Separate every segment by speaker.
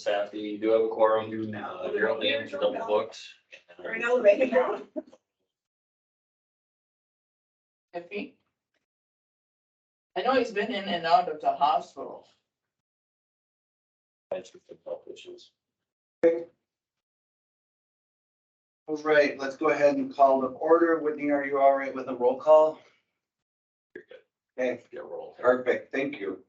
Speaker 1: Staff, you do have a quorum.
Speaker 2: Do now.
Speaker 1: Your names are double booked.
Speaker 3: Right now, we're making it.
Speaker 4: Iffy. I know he's been in and out of the hospital.
Speaker 1: Health issues.
Speaker 2: All right, let's go ahead and call the order. Whitney, are you all right with a roll call? Okay,
Speaker 1: Yeah, roll.
Speaker 2: perfect, thank you.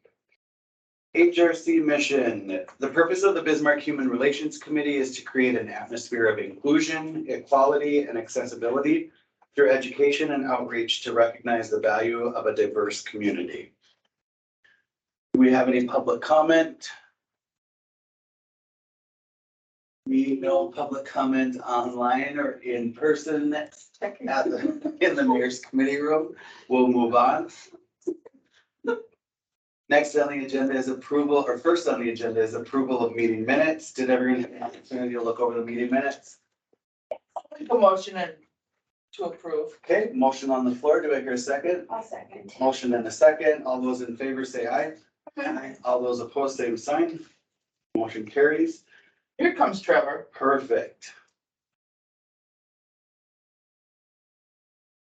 Speaker 2: HRC mission. The purpose of the Bismarck Human Relations Committee is to create an atmosphere of inclusion, equality, and accessibility through education and outreach to recognize the value of a diverse community. Do we have any public comment? We no public comment online or in person at in the mayor's committee room. We'll move on. Next on the agenda is approval, or first on the agenda is approval of meeting minutes. Did everyone have an opportunity to look over the meeting minutes?
Speaker 4: Make a motion and to approve.
Speaker 2: Okay, motion on the floor. Do I hear a second?
Speaker 3: I'll second.
Speaker 2: Motion and a second. All those in favor say aye. Aye. All those opposed, same sign. Motion carries.
Speaker 4: Here comes Trevor.
Speaker 2: Perfect.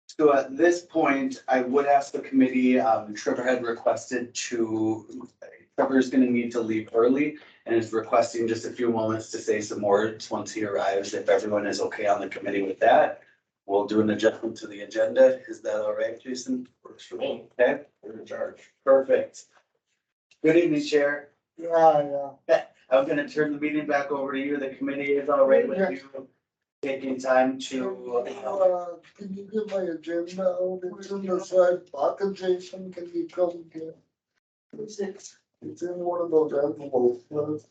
Speaker 2: So at this point, I would ask the committee, Trevor had requested Trevor's gonna need to leave early and is requesting just a few moments to say some words once he arrives. If everyone is okay on the committee with that, we'll do an adjustment to the agenda. Is that all right, Jason?
Speaker 1: Works for me.
Speaker 2: Okay,
Speaker 1: You're in charge.
Speaker 2: perfect. Good evening, Chair.
Speaker 5: Yeah.
Speaker 2: I'm gonna turn the meeting back over to you. The committee is all right with you taking time to,
Speaker 5: Can you give my agenda out? It's in the side pocket, Jason, can you come get? It's in one of those envelopes.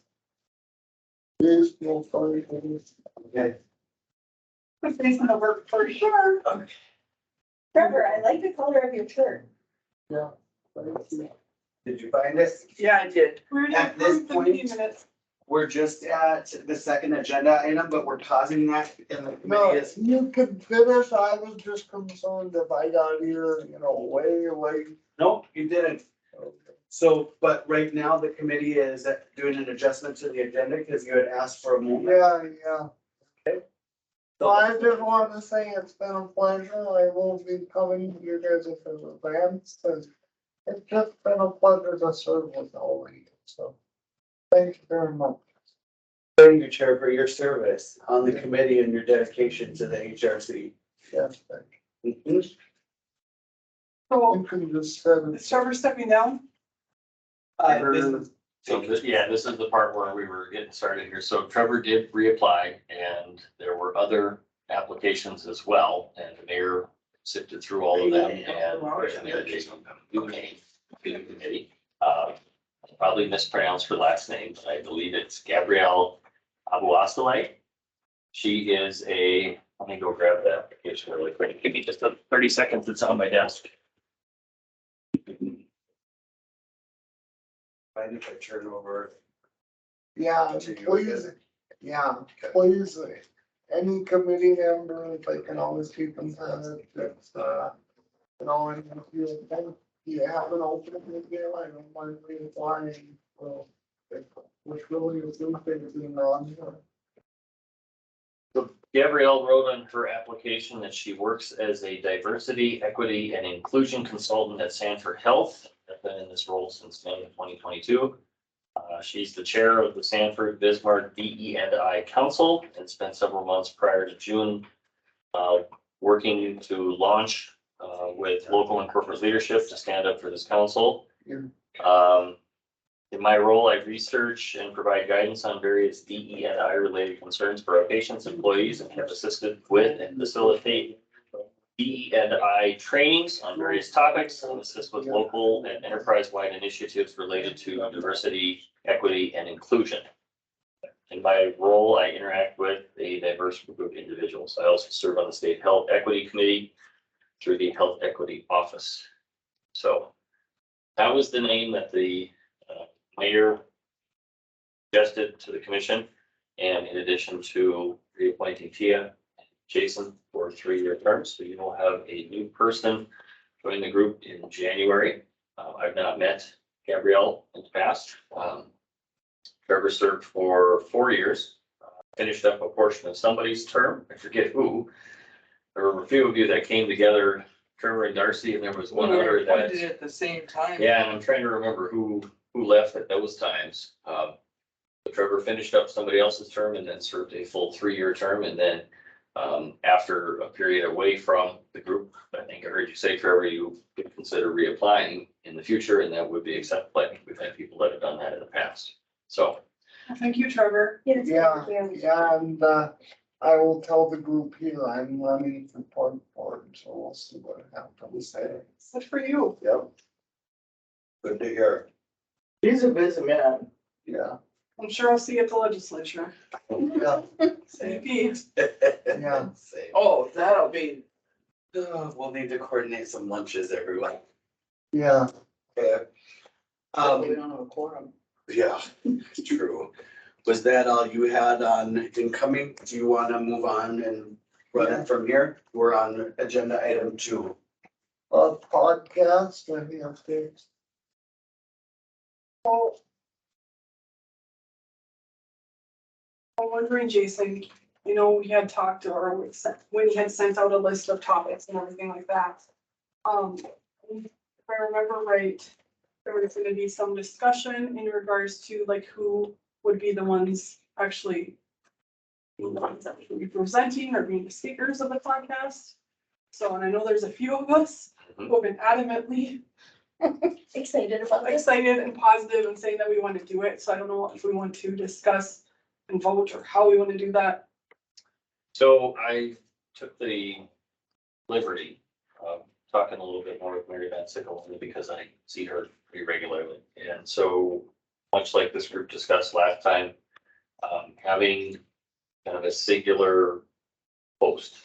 Speaker 5: Yes, no, sorry.
Speaker 2: okay.
Speaker 3: Puts things in the work for sure.
Speaker 2: Okay.
Speaker 3: Trevor, I like the color of your shirt.
Speaker 5: Yeah. Thank you.
Speaker 2: Did you find it?
Speaker 4: Yeah, I did.
Speaker 3: We're
Speaker 2: At this point-
Speaker 3: minutes.
Speaker 2: We're just at the second agenda item, but we're pausing that in the
Speaker 5: No,
Speaker 2: committee is,
Speaker 5: you can finish, I was just concerned if I got here, way late.
Speaker 2: nope, you didn't. So, but right now the committee is doing an adjustment to the agenda because you had asked for a moment.
Speaker 5: Yeah. So I just wanted to say it's been a pleasure. I won't be coming to you guys if there's events, and it's just been a pleasure to serve with all of you, so. Thank you very much.
Speaker 2: Thank you, Chair, for your service on the committee and your dedication to the HRC.
Speaker 5: Yes, thank
Speaker 2: Mhm.
Speaker 5: you.
Speaker 3: So,
Speaker 5: You can just send
Speaker 3: is
Speaker 5: it.
Speaker 3: Trevor stepping down?
Speaker 1: So this is the part where we were getting started here. So Trevor did reapply and there were other applications as well. And the mayor sifted through all of them and recommended a new name to the committee. Probably mispronounced her last name, but I believe it's Gabrielle Abuasalai. She is let me go grab the application really quick. Give me just 30 seconds. It's on my desk.
Speaker 2: Mind if I turn over?
Speaker 5: Yeah, please, please, any committee member, they can always keep in touch, it's, and if you have an opening again, I don't mind reapplying, well, which really is something being on here.
Speaker 1: So Gabrielle wrote on her application that she works as a diversity, equity, and inclusion consultant at Sanford Health. I've been in this role since May of 2022. She's the chair of the Sanford Bismarck DE&I Council and spent several months prior to June working to launch with local and corporate leadership to stand up for this council. In my role, I research and provide guidance on various DE&I related concerns for our patients, employees, and have assisted with and facilitate DE&I trainings on various topics and assist with local and enterprise-wide initiatives related to diversity, equity, and inclusion. In my role, I interact with a diverse group of individuals. I also serve on the State Health Equity Committee through the Health Equity Office. So that was the name that the mayor suggested to the commission. And in addition to reappointing Tia and Jason for 3-year terms, so you will have a new person join the group in January. I've not met Gabrielle in the past. Trevor served for 4 years, finished up a portion of somebody's term, I forget who. There were a few of you that came together, Trevor and Darcy, and there was one
Speaker 4: We were
Speaker 1: other that.
Speaker 4: appointed at the same time.
Speaker 1: Yeah, and I'm trying to remember who left at those times. But Trevor finished up somebody else's term and then served a full 3-year term, and then after a period away from the group, I think I heard you say, Trevor, you could consider reapplying in the future, and that would be acceptable. I think we've had people that have done that in the past. So,
Speaker 3: Thank you, Trevor.
Speaker 5: Yeah, yeah, and, I will tell the group here, I'm running for park board, so we'll see what happens there.
Speaker 3: Good for you.
Speaker 2: Yep. Good to hear.
Speaker 4: He's a busy man.
Speaker 5: Yeah,
Speaker 3: I'm sure I'll see you at the legislature.
Speaker 5: yeah,
Speaker 3: Maybe.
Speaker 5: yeah.
Speaker 2: Same.
Speaker 4: Oh, that'll be,
Speaker 2: We'll need to coordinate some lunches, everyone.
Speaker 5: Yeah,
Speaker 2: Okay.
Speaker 4: we don't have a quorum.
Speaker 2: Yeah, true. Was that all you had on incoming? Do you want to move on and run it from here? We're on agenda item 2.
Speaker 5: Podcast, any updates?
Speaker 3: Well, I'm wondering, Jason, you know, we had talked or we had sent out a list of topics and everything like that. If I remember right, there was gonna be some discussion in regards to like who would be the ones actually being the ones that would be presenting or being the speakers of the podcast. So, and I know there's a few of us who have been adamantly
Speaker 6: Excited about this.
Speaker 3: excited and positive and saying that we want to do it. So I don't know if we want to discuss and vote or how we want to do that.
Speaker 1: so I took the liberty of talking a little bit more with Mary Van Sickle, only because I see her pretty regularly. And so, much like this group discussed last time, having kind of a singular host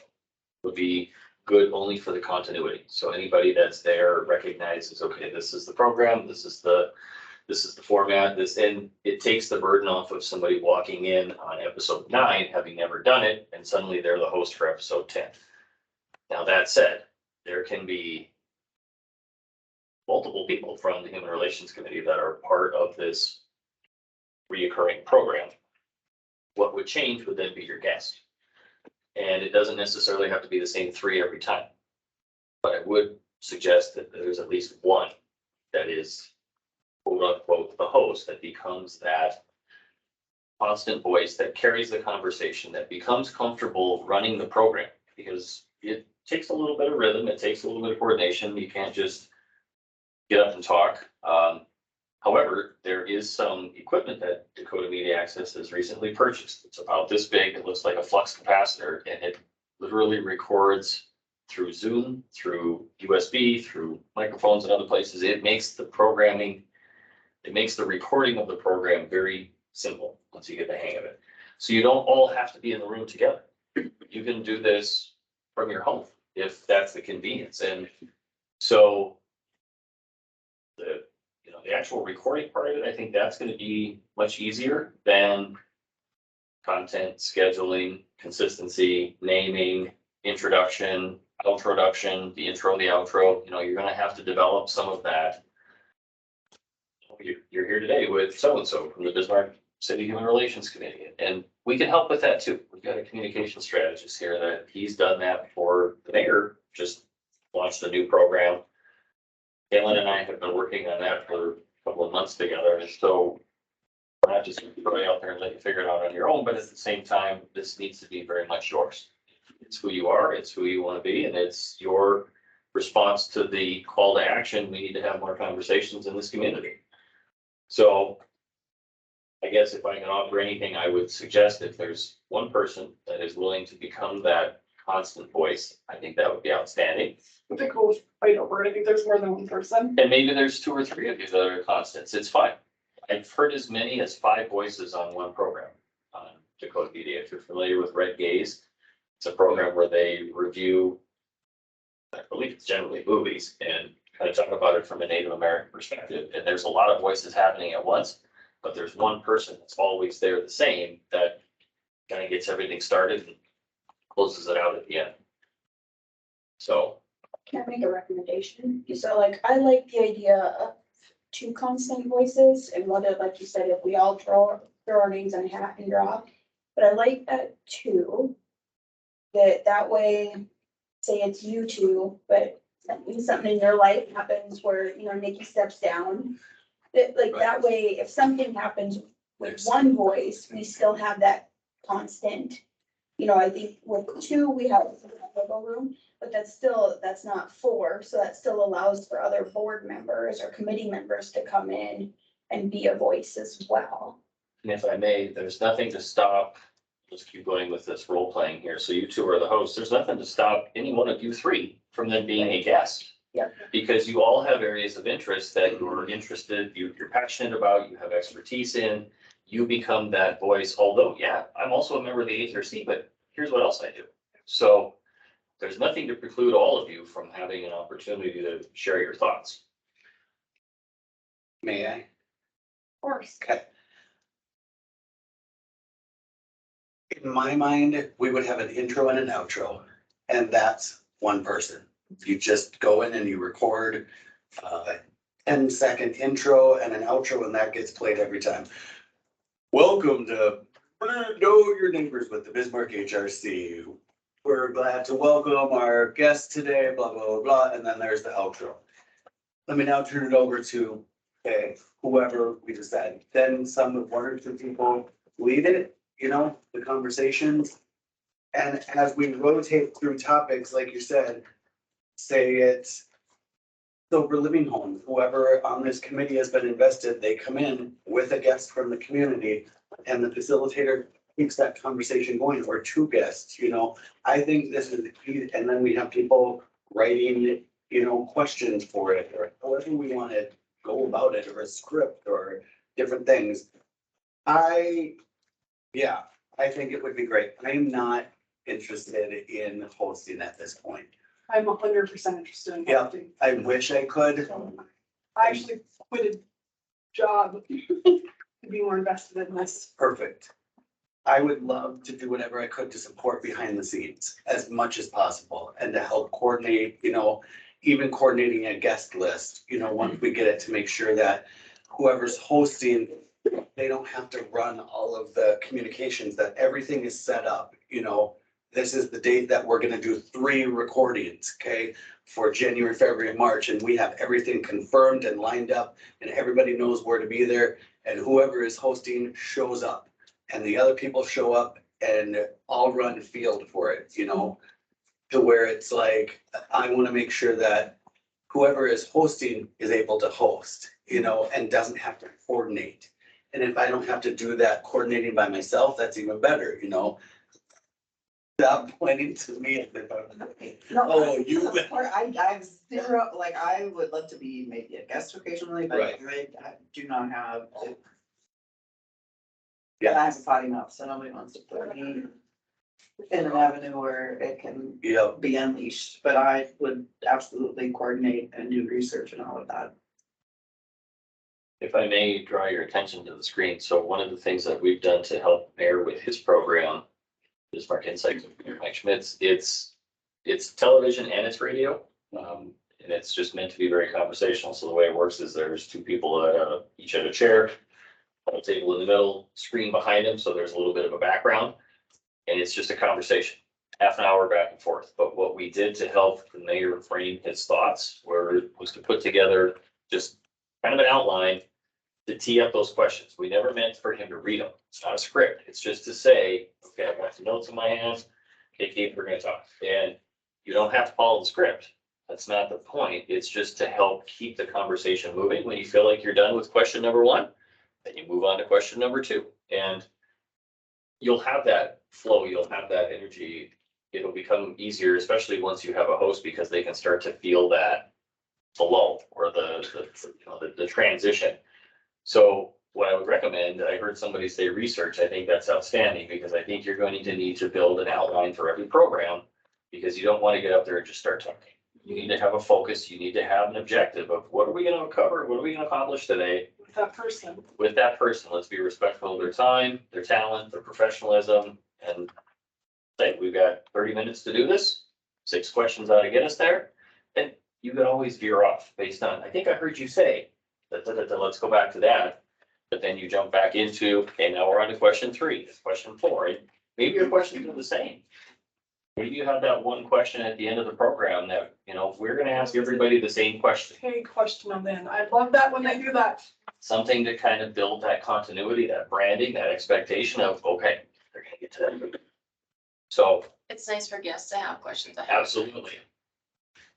Speaker 1: would be good only for the continuity. So anybody that's there recognizes, okay, this is the program, this is the format, and it takes the burden off of somebody walking in on episode 9, having never done it, and suddenly they're the host for episode 10. Now, that said, there can be multiple people from the Human Relations Committee that are part of this reoccurring program. What would change would then be your guest. And it doesn't necessarily have to be the same 3 every time. But I would suggest that there's at least one that is quote unquote the host, that becomes that constant voice that carries the conversation, that becomes comfortable running the program, because it takes a little bit of rhythm, it takes a little bit of coordination. You can't just get up and talk. However, there is some equipment that Dakota Media Access has recently purchased. It's about this big. It looks like a flux capacitor, and it literally records through Zoom, through USB, through microphones and other places. It makes the programming, it makes the recording of the program very simple once you get the hang of it. So you don't all have to be in the room together. You can do this from your home if that's the convenience. And so the actual recording part of it, I think that's going to be much easier than content, scheduling, consistency, naming, introduction, outroduction, the intro, the outro. You're going to have to develop some of that. You're here today with so-and-so from the Bismarck City Human Relations Committee, and we can help with that too. We've got a communication strategist here that he's done that for the mayor, just launched a new program. Caitlin and I have been working on that for a couple of months together, and so we're not just going to throw you out there and let you figure it out on your own, but at the same time, this needs to be very much yours. It's who you are, it's who you want to be, and it's your response to the call to action. We need to have more conversations in this community. So I guess if I can offer anything, I would suggest if there's one person that is willing to become that constant voice, I think that would be outstanding.
Speaker 3: I think we'll fight over it. I think there's more than one person.
Speaker 1: And maybe there's 2 or 3 of you that are constants. It's fine. I've heard as many as 5 voices on one program on Dakota Media. If you're familiar with Red Gaze, it's a program where they review, I believe it's generally movies, and kind of talk about it from a Native American perspective. And there's a lot of voices happening at once, but there's one person that's always there the same that kind of gets everything started and closes it out at the end. So.
Speaker 6: Can I make a recommendation? So I like the idea of 2 constant voices, and whether, like you said, if we all throw our names in a hat and draw. But I like that too. That way, say it's you two, but something in your life happens where, you know, Nikki steps down. That way, if something happens with one voice, we still have that constant. You know, I think with two, we have wiggle room, but that's not four, so that still allows for other board members or committee members to come in and be a voice as well.
Speaker 1: And if I may, there's nothing to stop, let's keep going with this role playing here. So you two are the hosts. There's nothing to stop any one of you three from then being a guest.
Speaker 6: Yep.
Speaker 1: Because you all have areas of interest that you're interested, you're passionate about, you have expertise in. You become that voice, although, yeah, I'm also a member of the HRC, but here's what else I do. So there's nothing to preclude all of you from having an opportunity to share your thoughts.
Speaker 2: May I?
Speaker 6: Of course.
Speaker 2: Okay. In my mind, we would have an intro and an outro, and that's one person. You just go in and you record 10-second intro and an outro, and that gets played every time. Welcome to Know Your Neighbors with the Bismarck HRC. We're glad to welcome our guest today, blah, blah, blah, blah, and then there's the outro. Let me now turn it over to whoever we decide. Then one or two people lead it, you know, the conversations. And as we rotate through topics, like you said, say it's sober living homes, whoever on this committee has been invested, they come in with a guest from the community and the facilitator keeps that conversation going, or two guests, you know. I think this is the key, and then we have people writing, you know, questions for it, or however we want to go about it, or a script, or different things. I think it would be great. I am not interested in hosting at this point.
Speaker 3: I'm 100% interested in
Speaker 2: Yeah.
Speaker 3: hosting.
Speaker 2: I wish I could.
Speaker 3: I actually quit a job to be more invested in this.
Speaker 2: Perfect. I would love to do whatever I could to support behind the scenes as much as possible and to help coordinate, you know, even coordinating a guest list, you know, once we get it, to make sure that whoever's hosting, they don't have to run all of the communications, that everything is set up, you know. This is the date that we're gonna do 3 recordings, okay, for January, February, and March, and we have everything confirmed and lined up, and everybody knows where to be there, and whoever is hosting shows up, and the other people show up, and all run field for it, you know, to where it's like, I wanna make sure that whoever is hosting is able to host, you know, and doesn't have to coordinate. And if I don't have to do that coordinating by myself, that's even better, you know. Stop pointing to me. Oh, you.
Speaker 7: I have zero, like, I would love to be maybe a guest occasionally, but
Speaker 2: Right.
Speaker 7: I do not have.
Speaker 2: Yeah.
Speaker 7: I have a potty mouth, so nobody wants to put me in an avenue where it can
Speaker 2: Yep,
Speaker 7: be unleashed, but I would absolutely coordinate and do research and all of that.
Speaker 1: If I may draw your attention to the screen, so one of the things that we've done to help Mayor with his program, Bismarck Insights with Mayor Mike Schmitz, it's television and it's radio. And it's just meant to be very conversational. So the way it works is there's 2 people each at a chair, a table in the middle, screen behind them, so there's a little bit of a background. And it's just a conversation, half an hour back and forth. But what we did to help the mayor frame his thoughts was to put together just kind of an outline to tee up those questions. We never meant for him to read them. It's not a script. It's just to say, okay, I've got some notes in my hands. Okay, Kate, we're gonna talk. And you don't have to follow the script. That's not the point. It's just to help keep the conversation moving. When you feel like you're done with question number 1, then you move on to question number 2. And you'll have that flow, you'll have that energy. It'll become easier, especially once you have a host, because they can start to feel that the lull or the transition. So what I would recommend, I heard somebody say research. I think that's outstanding, because I think you're going to need to build an outline for every program, because you don't want to get up there and just start talking. You need to have a focus. You need to have an objective of what are we going to cover? What are we going to accomplish today
Speaker 3: With that person.
Speaker 1: with that person? Let's be respectful of their time, their talent, their professionalism, and say, we've got 30 minutes to do this. 6 questions ought to get us there. And you can always veer off based on, I think I heard you say, let's go back to that. But then you jump back into, okay, now we're on to question 3, question 4, and maybe your questions are the same. Maybe you have that one question at the end of the program that, you know, we're gonna ask everybody the same question.
Speaker 3: Hey, question them then. I love that when they do that.
Speaker 1: Something to kind of build that continuity, that branding, that expectation of, okay, they're gonna get to that. So
Speaker 8: It's nice for guests to have questions. ahead.
Speaker 1: absolutely.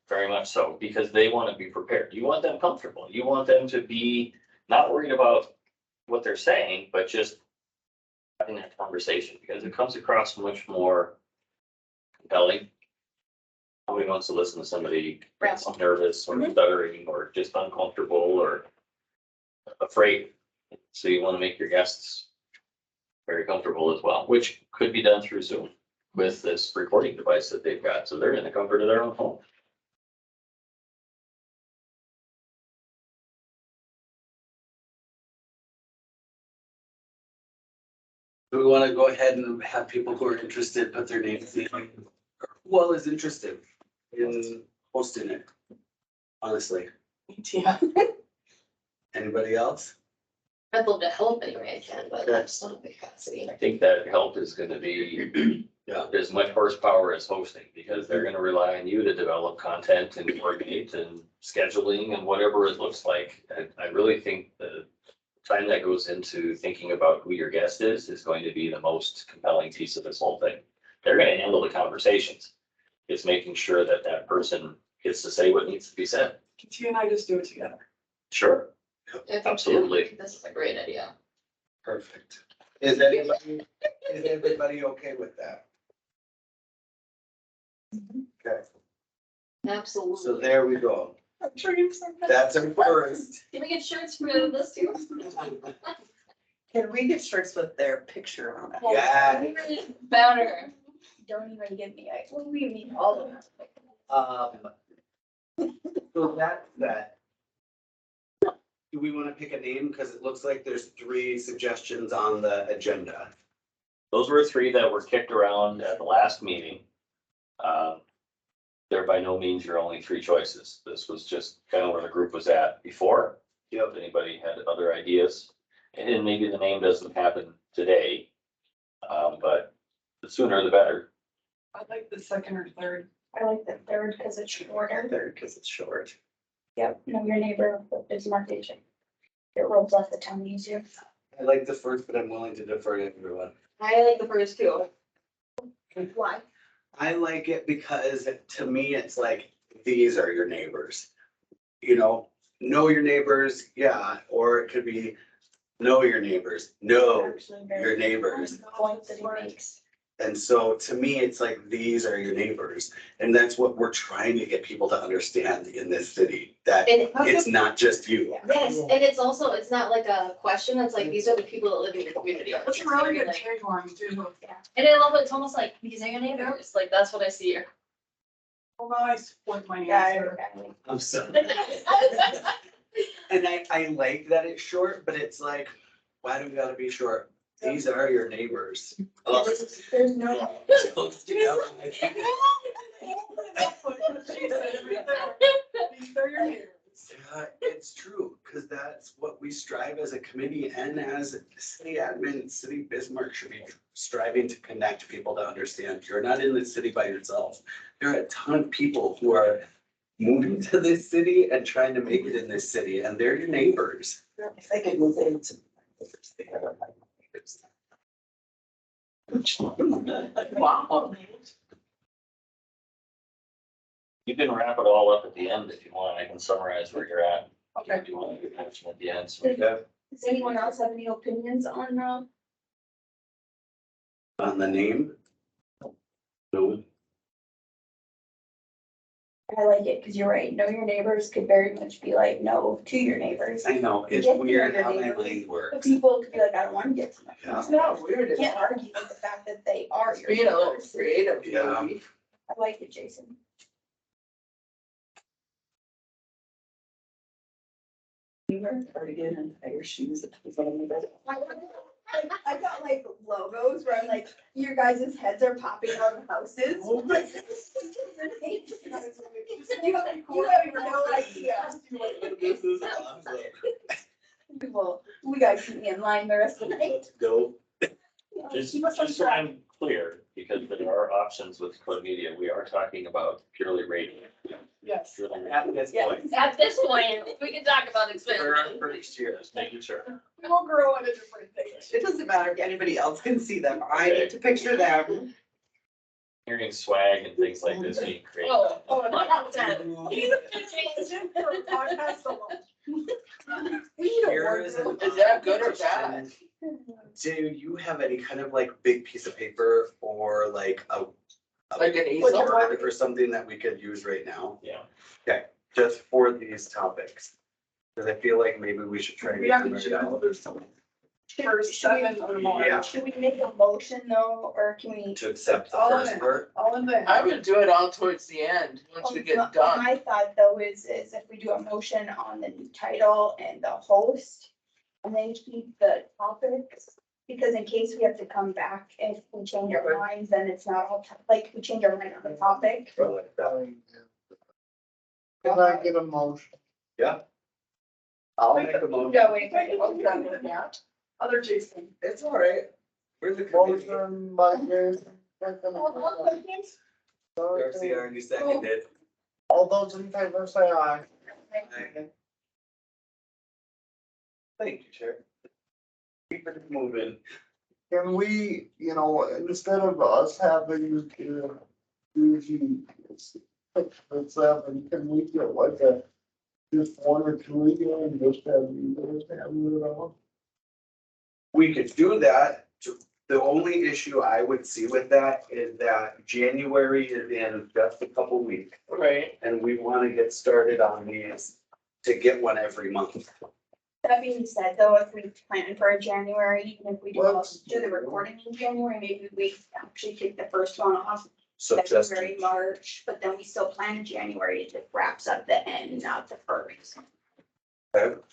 Speaker 1: Very much so, because they want to be prepared. You want them comfortable. You want them to be not worried about what they're saying, but just having that conversation, because it comes across much more compelling. Nobody wants to listen to somebody that's nervous or stuttering or just uncomfortable or afraid. So you want to make your guests very comfortable as well, which could be done through Zoom with this recording device that they've got. So they're in the comfort of their own home.
Speaker 2: Do we want to go ahead and have people who are interested put their names in? Who all is interested in hosting it? Honestly,
Speaker 3: Yeah.
Speaker 2: anybody else?
Speaker 8: I'd love to help any way I can, but that's not a capacity.
Speaker 1: I think that help is gonna be as much horsepower as hosting, because they're gonna rely on you to develop content and coordinate and scheduling and whatever it looks like. I really think the time that goes into thinking about who your guest is going to be the most compelling piece of this whole thing. They're gonna handle the conversations. It's making sure that that person gets to say what needs to be said.
Speaker 3: Katia and I just do it together.
Speaker 1: Sure.
Speaker 8: I think
Speaker 1: Absolutely.
Speaker 8: This is a great idea.
Speaker 2: Perfect. Is everybody okay with that? Okay,
Speaker 8: Absolutely.
Speaker 2: so there we go.
Speaker 3: I'm sure you've said that.
Speaker 2: That's our first.
Speaker 8: Can we get shirts for this too?
Speaker 7: Can we get shirts with their picture on it?
Speaker 2: Yeah.
Speaker 8: Better.
Speaker 6: Don't even give me, we need all of them.
Speaker 2: So that's that. Do we want to pick a name? Because it looks like there's 3 suggestions on the agenda.
Speaker 1: Those were 3 that were kicked around at the last meeting. They're by no means your only 3 choices. This was just kind of where the group was at before. If anybody had other ideas, and maybe the name doesn't happen today. But the sooner the better.
Speaker 3: I like the second or third.
Speaker 6: I like the third because it's shorter.
Speaker 2: Third, because it's short.
Speaker 6: Yep, know your neighbor with Bismarck Station. It rolls off the tongue easier.
Speaker 2: I like the first, but I'm willing to defer to everyone.
Speaker 8: I like the first two.
Speaker 6: Why?
Speaker 2: I like it because to me, it's like, these are your neighbors. You know your neighbors, yeah, or it could be know your neighbors, know
Speaker 6: Actually, very
Speaker 2: your neighbors.
Speaker 6: good point that he makes.
Speaker 2: And so to me, it's like, these are your neighbors. And that's what we're trying to get people to understand in this city, that
Speaker 8: And
Speaker 2: it's not just you.
Speaker 8: yes, and it's also, it's not like a question, it's like, these are the people that live in your community.
Speaker 3: That's a really good
Speaker 8: Like-
Speaker 3: tagline too.
Speaker 8: And I love it, it's almost like, these are your neighbors, like, that's what I see here.
Speaker 3: Well, now I split my
Speaker 6: Yeah,
Speaker 3: answer.
Speaker 2: I'm sorry. And I like that it's short, but it's like, why do we gotta be short? These are your neighbors.
Speaker 6: There's no.
Speaker 3: These are your neighbors.
Speaker 2: Yeah, it's true, because that's what we strive as a committee and as city admin, City Bismarck should be striving to connect people to understand. You're not in the city by yourself. There are a ton of people who are moving to this city and trying to make it in this city, and they're your neighbors.
Speaker 7: If they could move into.
Speaker 4: Wow.
Speaker 1: You can wrap it all up at the end if you want. I can summarize where you're at.
Speaker 3: Okay.
Speaker 1: If you want to mention at the end. So,
Speaker 6: Does anyone else have any opinions on,
Speaker 2: On the name,
Speaker 1: no,
Speaker 6: I like it, because you're right, know your neighbors could very much be like, no to your neighbors.
Speaker 2: I know, it's
Speaker 6: Get to know
Speaker 2: weird
Speaker 6: your
Speaker 2: how my
Speaker 6: neighbors.
Speaker 2: mind
Speaker 6: But
Speaker 2: works.
Speaker 6: people could be like, I don't want to get to know.
Speaker 2: Yeah.
Speaker 7: It's not weird,
Speaker 6: You
Speaker 7: it's
Speaker 6: can't argue with the fact that they are your
Speaker 7: being a little
Speaker 6: neighbors.
Speaker 7: creative.
Speaker 2: Yeah.
Speaker 7: maybe.
Speaker 6: I like it, Jason.
Speaker 7: Cardigan and tiger shoes.
Speaker 6: I got like logos where I'm like, your guys' heads are popping out of houses. You have no idea. We gotta keep me in line the rest of the night.
Speaker 1: Go.
Speaker 6: Yeah,
Speaker 1: Just,
Speaker 6: keep us on
Speaker 1: just so
Speaker 6: track.
Speaker 1: I'm clear, because there are options with Code Media, we are talking about purely radio.
Speaker 3: Yes.
Speaker 1: Purely
Speaker 2: At this
Speaker 6: Yeah.
Speaker 2: point,
Speaker 8: At this point, we can talk about
Speaker 2: for our
Speaker 8: expansion.
Speaker 2: first year.
Speaker 1: Just making sure.
Speaker 3: We will grow at a different pace.
Speaker 7: It doesn't matter if anybody else can see them. I need to picture them.
Speaker 1: Hearing swag and things like this being created.
Speaker 8: Oh,
Speaker 3: Oh,
Speaker 8: 100%.
Speaker 3: He's a fantastic for a podcast alone. We need a
Speaker 2: Here is an
Speaker 3: wardrobe.
Speaker 4: Is that good or bad?
Speaker 2: Do you have any kind of like big piece of paper or like a
Speaker 4: Like an easel?
Speaker 2: word or something that we could use right now,
Speaker 1: Yeah.
Speaker 2: just for these topics? Cause I feel like maybe we should try. to
Speaker 3: We
Speaker 2: get
Speaker 3: haven't
Speaker 2: them right out
Speaker 3: chosen some. For seven or more.
Speaker 2: Yeah.
Speaker 6: Should we make a motion though, or can we?
Speaker 2: To accept the
Speaker 3: All in
Speaker 2: first
Speaker 3: it.
Speaker 2: part.
Speaker 3: All in there.
Speaker 4: I would do it all towards the end, once we get done.
Speaker 6: My thought though is if we do a motion on the new title and the host, and then keep the topics, because in case we have to come back, if we change our minds, then it's not all, like, we change our mind on the topic.
Speaker 5: Can I get a motion?
Speaker 2: I'll make a motion.
Speaker 6: Yeah, wait,
Speaker 3: Other Jason.
Speaker 7: It's all right.
Speaker 2: We're the committee.
Speaker 5: Motion by Jason, second by
Speaker 2: Darcy already seconded.
Speaker 5: all those in favor say aye.
Speaker 2: Thank you, Chair. Keep it moving.
Speaker 5: Can we, instead of us having to usually six or seven, can we get like just one or two again and just have you guys have it on?
Speaker 2: We could do that. The only issue I would see with that is that January is in just a couple weeks.
Speaker 4: Right.
Speaker 2: And we want to get started on these to get one every month.
Speaker 6: That being said, though, if we plan for a January, even if we
Speaker 5: Let's-
Speaker 6: do the recording in January, maybe we actually take the first one off
Speaker 2: So just,
Speaker 6: February, March, but then we still plan January, it just wraps up the end, not the first.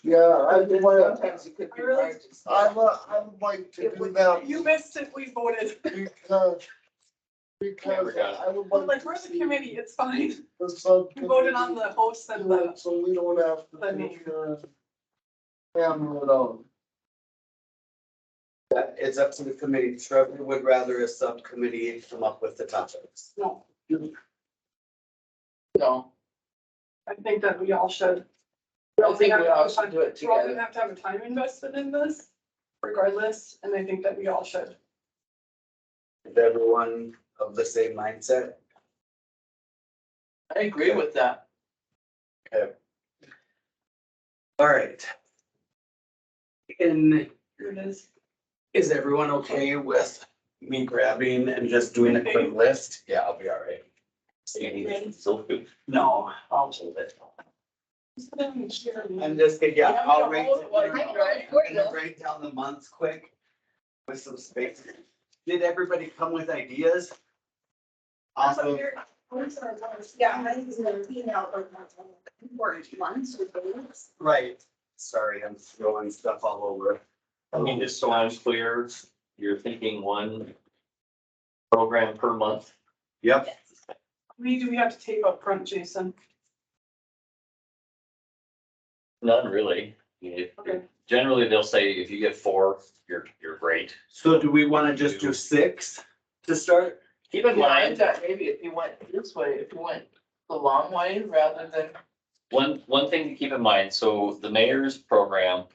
Speaker 5: Yeah, I'd like,
Speaker 4: Sometimes it could be
Speaker 3: I really-
Speaker 4: hard to say.
Speaker 5: I would like to do that
Speaker 3: You missed it, we voted.
Speaker 5: because I would
Speaker 3: Well,
Speaker 5: like
Speaker 3: like, we're
Speaker 5: to
Speaker 3: the
Speaker 5: see
Speaker 3: committee, it's fine.
Speaker 5: the subcommittee.
Speaker 3: We voted on the host and
Speaker 5: do
Speaker 3: the,
Speaker 5: it so we don't have to
Speaker 3: the name.
Speaker 5: take care of hammer it on.
Speaker 2: that it's up to the committee. Trevor would rather a subcommittee come up with the topics.
Speaker 3: no,
Speaker 4: No,
Speaker 3: I think that we all should.
Speaker 4: I think we all should do it
Speaker 3: We're all gonna
Speaker 4: together.
Speaker 3: have to have a time invested in this regardless, and I think that we all should.
Speaker 2: Is everyone of the same mindset?
Speaker 4: I agree with that.
Speaker 2: All right. And
Speaker 3: Here it is.
Speaker 2: is everyone okay with me grabbing and just doing a quick list? Yeah, I'll be all right.
Speaker 1: So good.
Speaker 2: No, I'll hold it. I'm
Speaker 3: And
Speaker 2: just, yeah, I'll write.
Speaker 4: hold it while
Speaker 8: I
Speaker 4: you
Speaker 8: can
Speaker 4: write.
Speaker 8: go
Speaker 2: I'm gonna write down the months quick with some space. Did everybody come with ideas? Awesome.
Speaker 6: Yeah, mine is an email or important months or days.
Speaker 2: Right. Sorry, I'm throwing stuff all over.
Speaker 1: I mean, just so I'm clear, you're thinking one program per month?
Speaker 2: Yep.
Speaker 3: How many do we have to tape up front, Jason?
Speaker 1: None really. If-
Speaker 3: Okay.
Speaker 1: Generally, they'll say if you get four, you're great.
Speaker 2: So do we wanna just do 6 to start?
Speaker 1: Keep in
Speaker 4: Yeah, I
Speaker 1: mind,
Speaker 4: thought maybe if you went this way, if you went the long way rather than,
Speaker 1: one thing to keep in mind, so the mayor's program,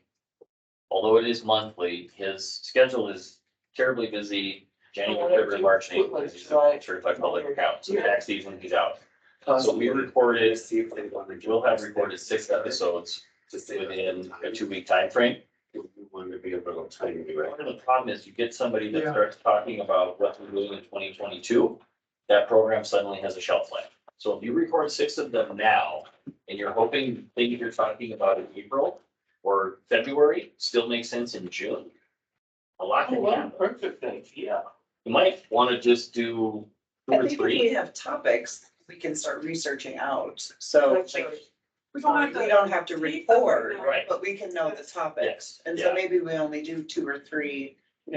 Speaker 1: although it is monthly, his schedule is terribly busy, January, February, March, and April, he's a certified public account, so tax season, he's out. So we recorded,
Speaker 2: See if they wanna.
Speaker 1: we'll have recorded 6 episodes within a 2-week timeframe.
Speaker 2: We want to be able to time you right.
Speaker 1: Part of the problem is you get somebody that
Speaker 5: Yeah.
Speaker 1: starts talking about what they're doing in 2022, that program suddenly has a shelf life. So if you record 6 of them now, and you're hoping things you're talking about in April or February still make sense in June. A lot
Speaker 4: oh,
Speaker 1: can
Speaker 4: well,
Speaker 1: happen.
Speaker 4: perfect thing, yeah.
Speaker 1: You might want to just do 2
Speaker 7: I
Speaker 1: or
Speaker 7: think if we
Speaker 1: 3.
Speaker 7: have topics, we can start researching out. So
Speaker 3: Like,
Speaker 7: like,
Speaker 3: We don't have to.
Speaker 7: we don't have to
Speaker 3: tape them
Speaker 7: record,
Speaker 3: now.
Speaker 1: Right.
Speaker 7: but we can know the topics.
Speaker 1: Yes,
Speaker 7: And
Speaker 1: yeah.
Speaker 7: so maybe we only do 2 or 3,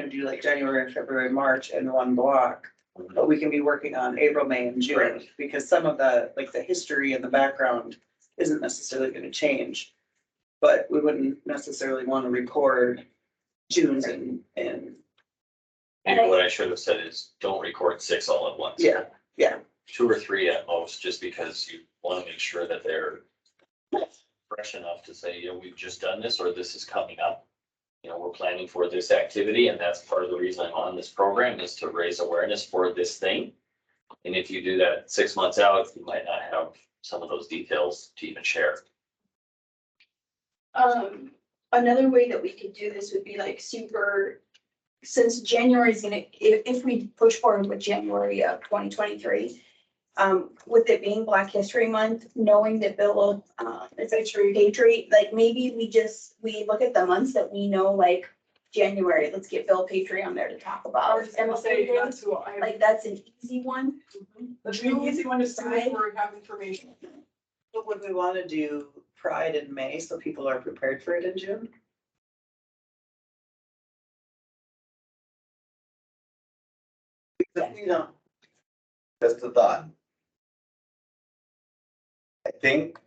Speaker 7: do like January, February, March in one block. But we can be working on April, May and June,
Speaker 1: Right.
Speaker 7: because some of the, like the history and the background isn't necessarily gonna change. but we wouldn't necessarily want to record June's and,
Speaker 1: Maybe what I should have said is don't record 6 all at once.
Speaker 7: yeah, yeah.
Speaker 1: 2 or 3 at most, just because you want to make sure that they're fresh enough to say, we've just done this, or this is coming up. We're planning for this activity, and that's part of the reason I'm on this program, is to raise awareness for this thing. And if you do that 6 months out, you might not have some of those details to even share.
Speaker 6: Another way that we could do this would be like since January is gonna, if we push forward with January of 2023. With it being Black History Month, knowing that Bill will, it's a Patriot, like maybe we look at the months that we know, like January, let's get Bill Patriot on there to talk
Speaker 3: I
Speaker 6: about.
Speaker 3: was gonna say, that's who I.
Speaker 6: Like, that's an easy one.
Speaker 3: That's an easy one to see where we have information.
Speaker 7: But would we want to do Pride in May so people are prepared for it in June? You know,
Speaker 2: Just a thought. I think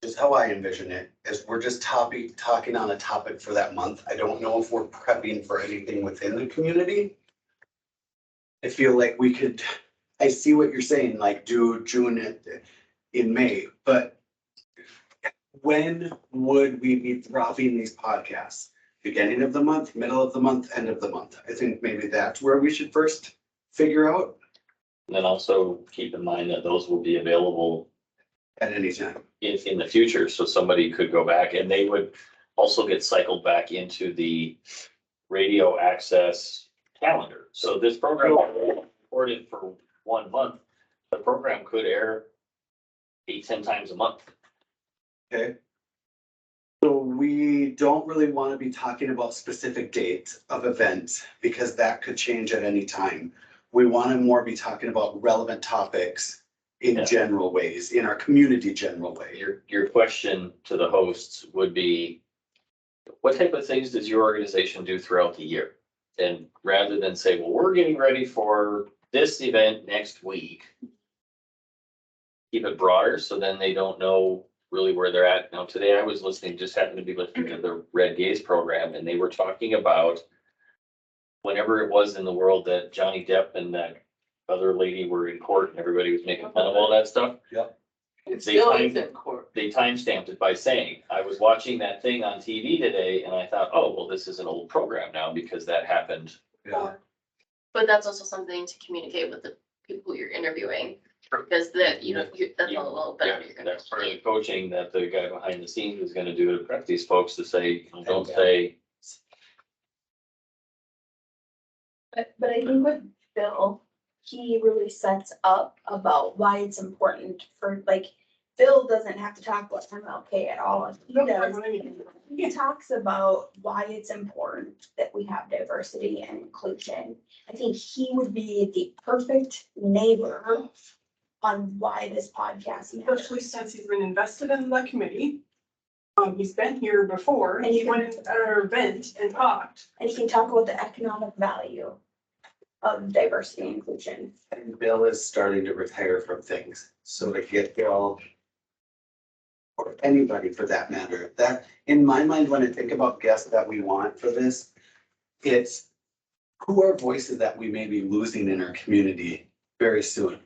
Speaker 2: just how I envision it is we're just talking on a topic for that month. I don't know if we're prepping for anything within the community. I feel like we could, I see what you're saying, like do June in May, but when would we be dropping these podcasts? Beginning of the month, middle of the month, end of the month? I think maybe that's where we should first figure out
Speaker 1: And then also keep in mind that those will be available
Speaker 2: at any time.
Speaker 1: in the future, so somebody could go back, and they would also get cycled back into the radio access calendar. So this program was recorded for 1 month. The program could air 8-10 times a month.
Speaker 2: Okay. So we don't really want to be talking about specific dates of events because that could change at any time. We want to more be talking about relevant topics in
Speaker 1: Yeah.
Speaker 2: general ways, in our community general way.
Speaker 1: Your question to the hosts would be, what type of things does your organization do throughout the year? And rather than say, well, we're getting ready for this event next week, keep it broader, so then they don't know really where they're at. Now, today I was listening, just happened to be listening to the Red Gaze program, and they were talking about whenever it was in the world that Johnny Depp and that other lady were in court and everybody was making fun of all that stuff.
Speaker 2: Yep.
Speaker 4: It
Speaker 1: They
Speaker 4: still is
Speaker 1: timed-
Speaker 4: in court.
Speaker 1: They timestamped it by saying, I was watching that thing on TV today and I thought, oh, well, this is an old program now because that happened.
Speaker 2: Yeah.
Speaker 8: But that's also something to communicate with the people you're interviewing, because that's a little bit
Speaker 1: Yeah,
Speaker 8: of your
Speaker 1: that's part of the
Speaker 8: control.
Speaker 1: coaching that the guy behind the scenes is gonna do to prep these folks to say, don't say,
Speaker 6: But I think with Bill, he really sets up about why it's important for, like, Bill doesn't have to talk about MLK at all. He does. He talks about why it's important that we have diversity and inclusion. I think he would be the perfect neighbor on why this podcast matters.
Speaker 3: Especially since he's been invested in the committee. He's been here before, and he went at our event and talked.
Speaker 6: And he can talk about the economic value of diversity and inclusion.
Speaker 2: And Bill is starting to retire from things, so to get Bill or anybody for that matter, that, in my mind, when I think about guests that we want for this, it's who are voices that we may be losing in our community very soon.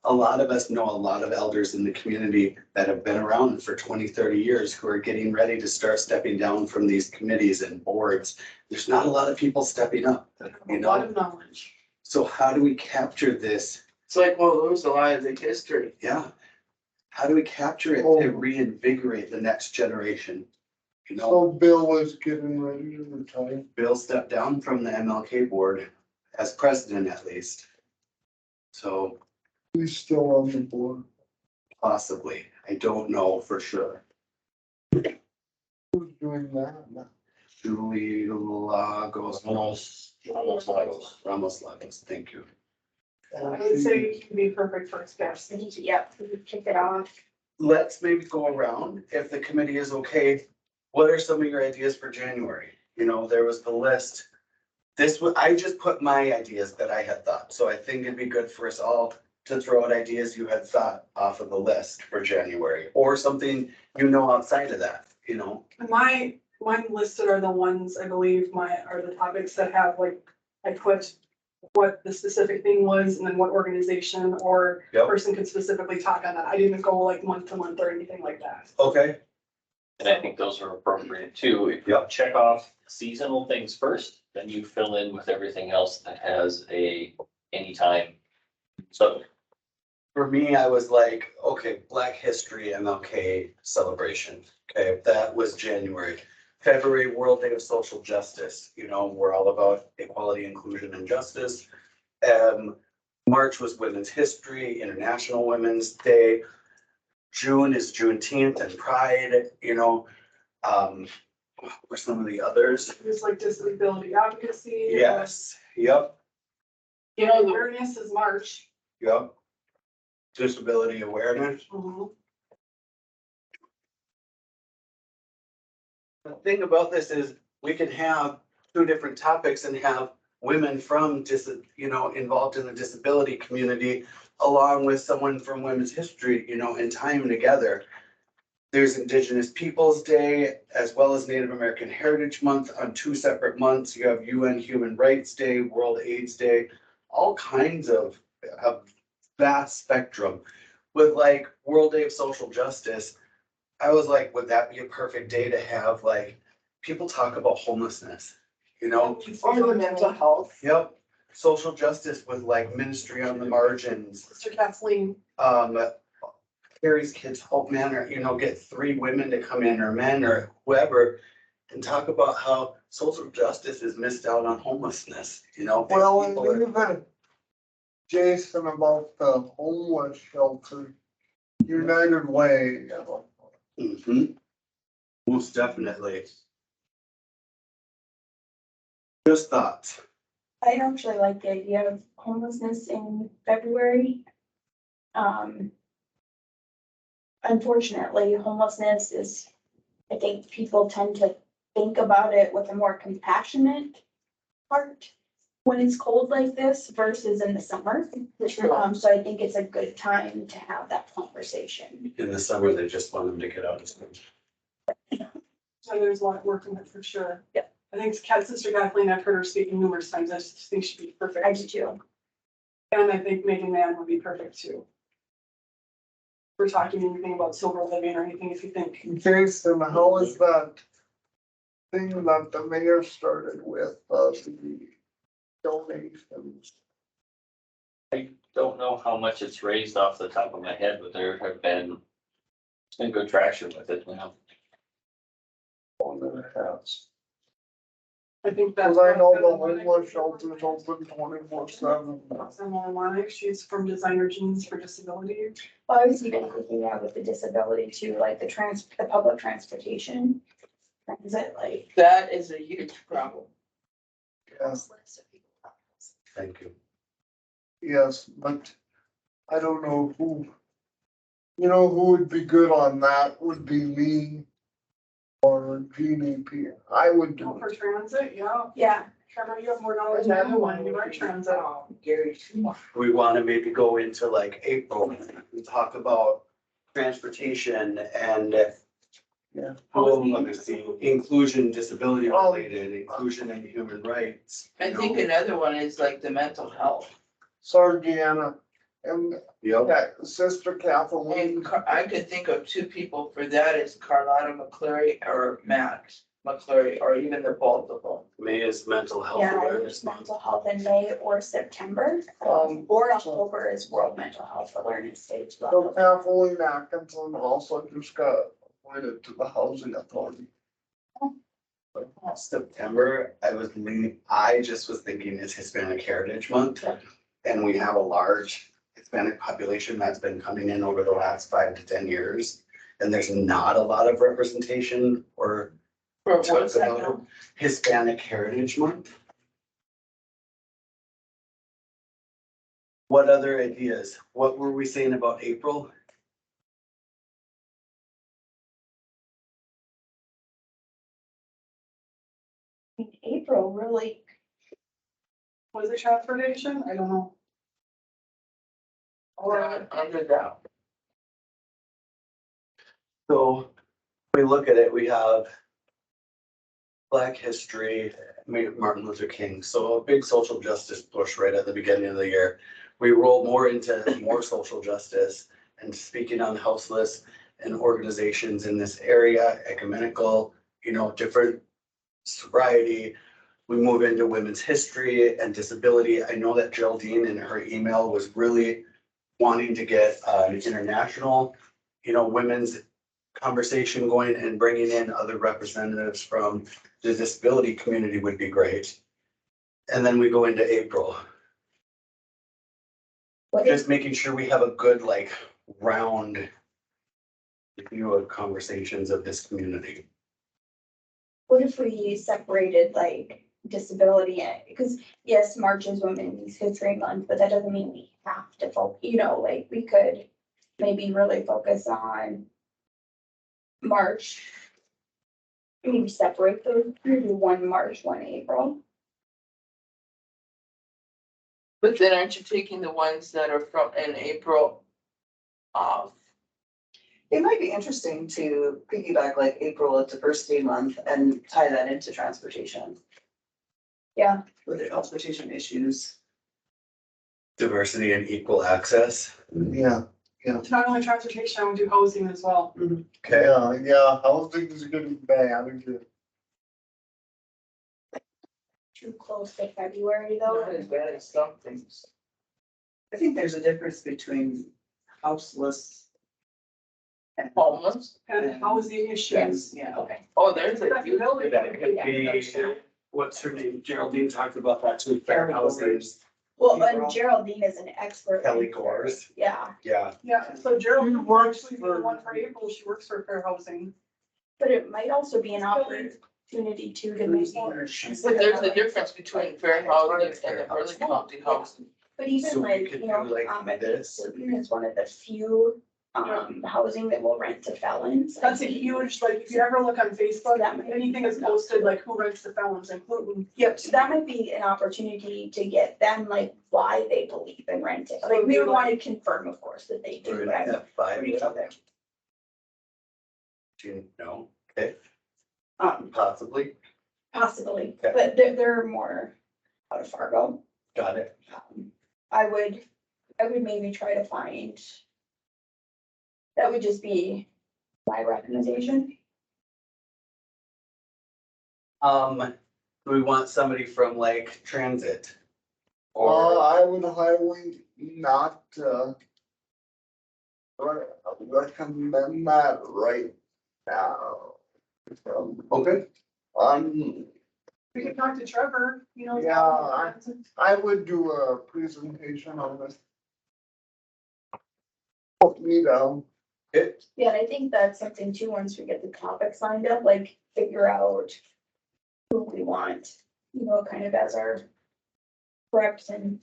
Speaker 2: A lot of us know a lot of elders in the community that have been around for 20, 30 years who are getting ready to start stepping down from these committees and boards. There's not a lot of people stepping up,
Speaker 3: A lot of knowledge.
Speaker 2: so how do we capture this?
Speaker 4: It's like, well, those alive in history.
Speaker 2: Yeah. How do we capture it to reinvigorate the next generation?
Speaker 5: So Bill was getting ready to retire.
Speaker 2: Bill stepped down from the MLK board as president at least. So
Speaker 5: He's still on the board.
Speaker 2: possibly, I don't know for sure.
Speaker 5: Who's doing that now?
Speaker 2: Julie Lagos.
Speaker 1: almost Lagos.
Speaker 2: Ramos Lagos, thank you.
Speaker 3: I would say he can be perfect for his guest.
Speaker 6: And he, yep, he would kick it off.
Speaker 2: Let's maybe go around, if the committee is okay, what are some of your ideas for January? There was the list. I just put my ideas that I had thought, so I think it'd be good for us all to throw out ideas you had thought off of the list for January, or something outside of that,
Speaker 3: Mine listed are the ones, I believe, are the topics that have like, I put what the specific thing was and then what organization or
Speaker 2: Yep.
Speaker 3: person could specifically talk on that. I didn't go like month to month or anything like that.
Speaker 2: Okay.
Speaker 1: And I think those are appropriate too. If you
Speaker 2: Yep.
Speaker 1: check off seasonal things first, then you fill in with everything else that has a anytime. So
Speaker 2: For me, I was like, okay, Black History MLK celebration. Okay, that was January. February, World Day of Social Justice, we're all about equality, inclusion, and justice. March was Women's History, International Women's Day. June is Juneteenth and Pride, what were some of the others?
Speaker 3: There's like disability advocacy.
Speaker 2: Yes, yep,
Speaker 4: You know, the
Speaker 3: Awareness is March.
Speaker 2: yep. Disability awareness.
Speaker 3: Mhm.
Speaker 2: The thing about this is we can have two different topics and have women from involved in the disability community along with someone from women's history, and tie them together. There's Indigenous Peoples Day as well as Native American Heritage Month on 2 separate months. You have UN Human Rights Day, World AIDS Day, all kinds of a vast spectrum. With like World Day of Social Justice, I was like, would that be a perfect day to have like people talk about homelessness,
Speaker 3: Or the mental health.
Speaker 2: Yep, social justice with like Ministry on the Margins,
Speaker 3: Sister Kathleen.
Speaker 2: Carrie's Kids Hope Manor, get 3 women to come in or men or whoever and talk about how social justice is missed out on homelessness,
Speaker 5: Well, and
Speaker 2: People are-
Speaker 5: even Jason about the homeless shelter, United Way,
Speaker 2: Mhm. Most definitely. Just thoughts.
Speaker 6: I actually like the idea of homelessness in February. Unfortunately, homelessness is, I think people tend to think about it with a more compassionate heart when it's cold like this versus in the summer. So I think it's a good time to have that conversation.
Speaker 2: In the summer, they just want them to get out of school.
Speaker 3: So there's a lot of work in it for sure.
Speaker 6: Yep.
Speaker 3: I think Sister Kathleen, I've heard her speaking numerous times. I just think she'd be perfect.
Speaker 6: I do too.
Speaker 3: And I think Megan Mann would be perfect too. If we're talking anything about silver living or anything, if you think.
Speaker 5: Jason, how is that thing that the mayor started with, the donations?
Speaker 1: I don't know how much it's raised off the top of my head, but there have been, it's been good traction with it now.
Speaker 5: On their house?
Speaker 3: I think that's.
Speaker 5: Cause I know the homeless shelter's open 24/7.
Speaker 3: Monica, she's from Designer Jeans for Disability.
Speaker 6: Well, I was even thinking that with the disability too, like the public transportation. Transit, like,
Speaker 4: that is a huge problem.
Speaker 5: Yes,
Speaker 2: Thank you.
Speaker 5: yes, but I don't know who. Who would be good on that would be me. Or Jeannie P. I would do
Speaker 3: For
Speaker 5: it.
Speaker 3: transit, yeah.
Speaker 6: yeah,
Speaker 3: Trevor, you have more knowledge than anyone. You are transit.
Speaker 4: Gary Schumacher.
Speaker 2: We want to maybe go into like April and talk about transportation and
Speaker 5: Yeah.
Speaker 2: let me see, inclusion, disability related, inclusion and human rights.
Speaker 4: I think another one is like the mental health.
Speaker 5: Sardiana and
Speaker 2: Yep,
Speaker 5: that Sister Kathleen.
Speaker 4: And I could think of 2 people for that, is Carlotta McCleary or Matt McCleary, or even the both of them.
Speaker 2: May is mental health
Speaker 6: yeah,
Speaker 2: awareness
Speaker 6: it's
Speaker 2: month.
Speaker 6: mental health in May or September. Or October is World Mental Health Awareness Day. as
Speaker 5: So
Speaker 6: well.
Speaker 5: Kathleen Atkinson also just got appointed to the Housing Authority.
Speaker 2: September, I just was thinking it's Hispanic Heritage Month. And we have a large Hispanic population that's been coming in over the last 5 to 10 years. And there's not a lot of representation or
Speaker 4: For
Speaker 2: talk
Speaker 4: what's that
Speaker 2: about it.
Speaker 4: now?
Speaker 2: Hispanic Heritage Month. What other ideas? What were we saying about April?
Speaker 6: In April, really,
Speaker 3: Was it transportation? I don't know. or,
Speaker 4: Under that.
Speaker 2: So we look at it, we have Black history, Martin Luther King, so a big social justice push right at the beginning of the year. We roll more into more social justice and speaking on houseless and organizations in this area, ecumenical, different sobriety. We move into women's history and disability. I know that Geraldine in her email was really wanting to get an international, women's conversation going, and bringing in other representatives from the disability community would be great. And then we go into April,
Speaker 6: What if,
Speaker 2: just making sure we have a good round view of conversations of this community.
Speaker 6: what if we separated like disability, because yes, March is Women's History Month, but that doesn't mean we have to focus, like we could maybe really focus on March. Maybe separate those, maybe one March, one April.
Speaker 4: But then aren't you taking the ones that are from in April off?
Speaker 7: It might be interesting to piggyback like April, it's diversity month and tie that into transportation.
Speaker 6: Yeah.
Speaker 7: With the transportation issues.
Speaker 2: Diversity and equal access.
Speaker 5: Yeah,
Speaker 3: it's not only transportation, we do housing as well.
Speaker 2: Okay,
Speaker 5: yeah, housing is gonna be bad.
Speaker 6: Too close to February though.
Speaker 4: Not as bad as some things.
Speaker 7: I think there's a difference between houseless and
Speaker 4: Homeless?
Speaker 3: And housing issues.
Speaker 7: Yeah.
Speaker 6: Okay.
Speaker 4: Oh, there's a huge.
Speaker 2: that could be, what's her name, Geraldine talked about that too, fair housing,
Speaker 6: Well, and Geraldine is an expert.
Speaker 2: Kelly Gores,
Speaker 6: Yeah,
Speaker 2: yeah.
Speaker 3: Yeah, so Gerald works actually for the one for April, she works for fair housing.
Speaker 6: but it might also be an opportunity too to maybe.
Speaker 4: But there's a difference between fair housing and the early county housing.
Speaker 6: But even
Speaker 2: So we
Speaker 6: like,
Speaker 2: could
Speaker 6: you know,
Speaker 2: do like
Speaker 6: I think
Speaker 2: this.
Speaker 6: Sylvan is one of the few, housing that will rent to felons.
Speaker 3: That's a huge, like, if you ever look on Facebook,
Speaker 6: That might-
Speaker 3: anything is posted, like who rents the felons, including.
Speaker 6: Yep, so that might be an opportunity to get them like why they believe in renting. Like, we would want to confirm, of course, that they do, but I'm
Speaker 2: F five,
Speaker 6: pretty sure that.
Speaker 2: no, okay,
Speaker 6: Um,
Speaker 2: possibly,
Speaker 6: possibly,
Speaker 2: Okay.
Speaker 6: but they're more out of Fargo.
Speaker 2: got it.
Speaker 6: I would maybe try to find. That would just be my recommendation.
Speaker 2: Do we want somebody from transit? Or,
Speaker 5: I would highly not, recommend that right now.
Speaker 2: okay,
Speaker 3: We could talk to Trevor,
Speaker 5: Yeah, I would do a presentation on this. Put me down.
Speaker 6: Yeah, and I think that's something too, once we get the topics lined up, like figure out who we want, kind of as our reps and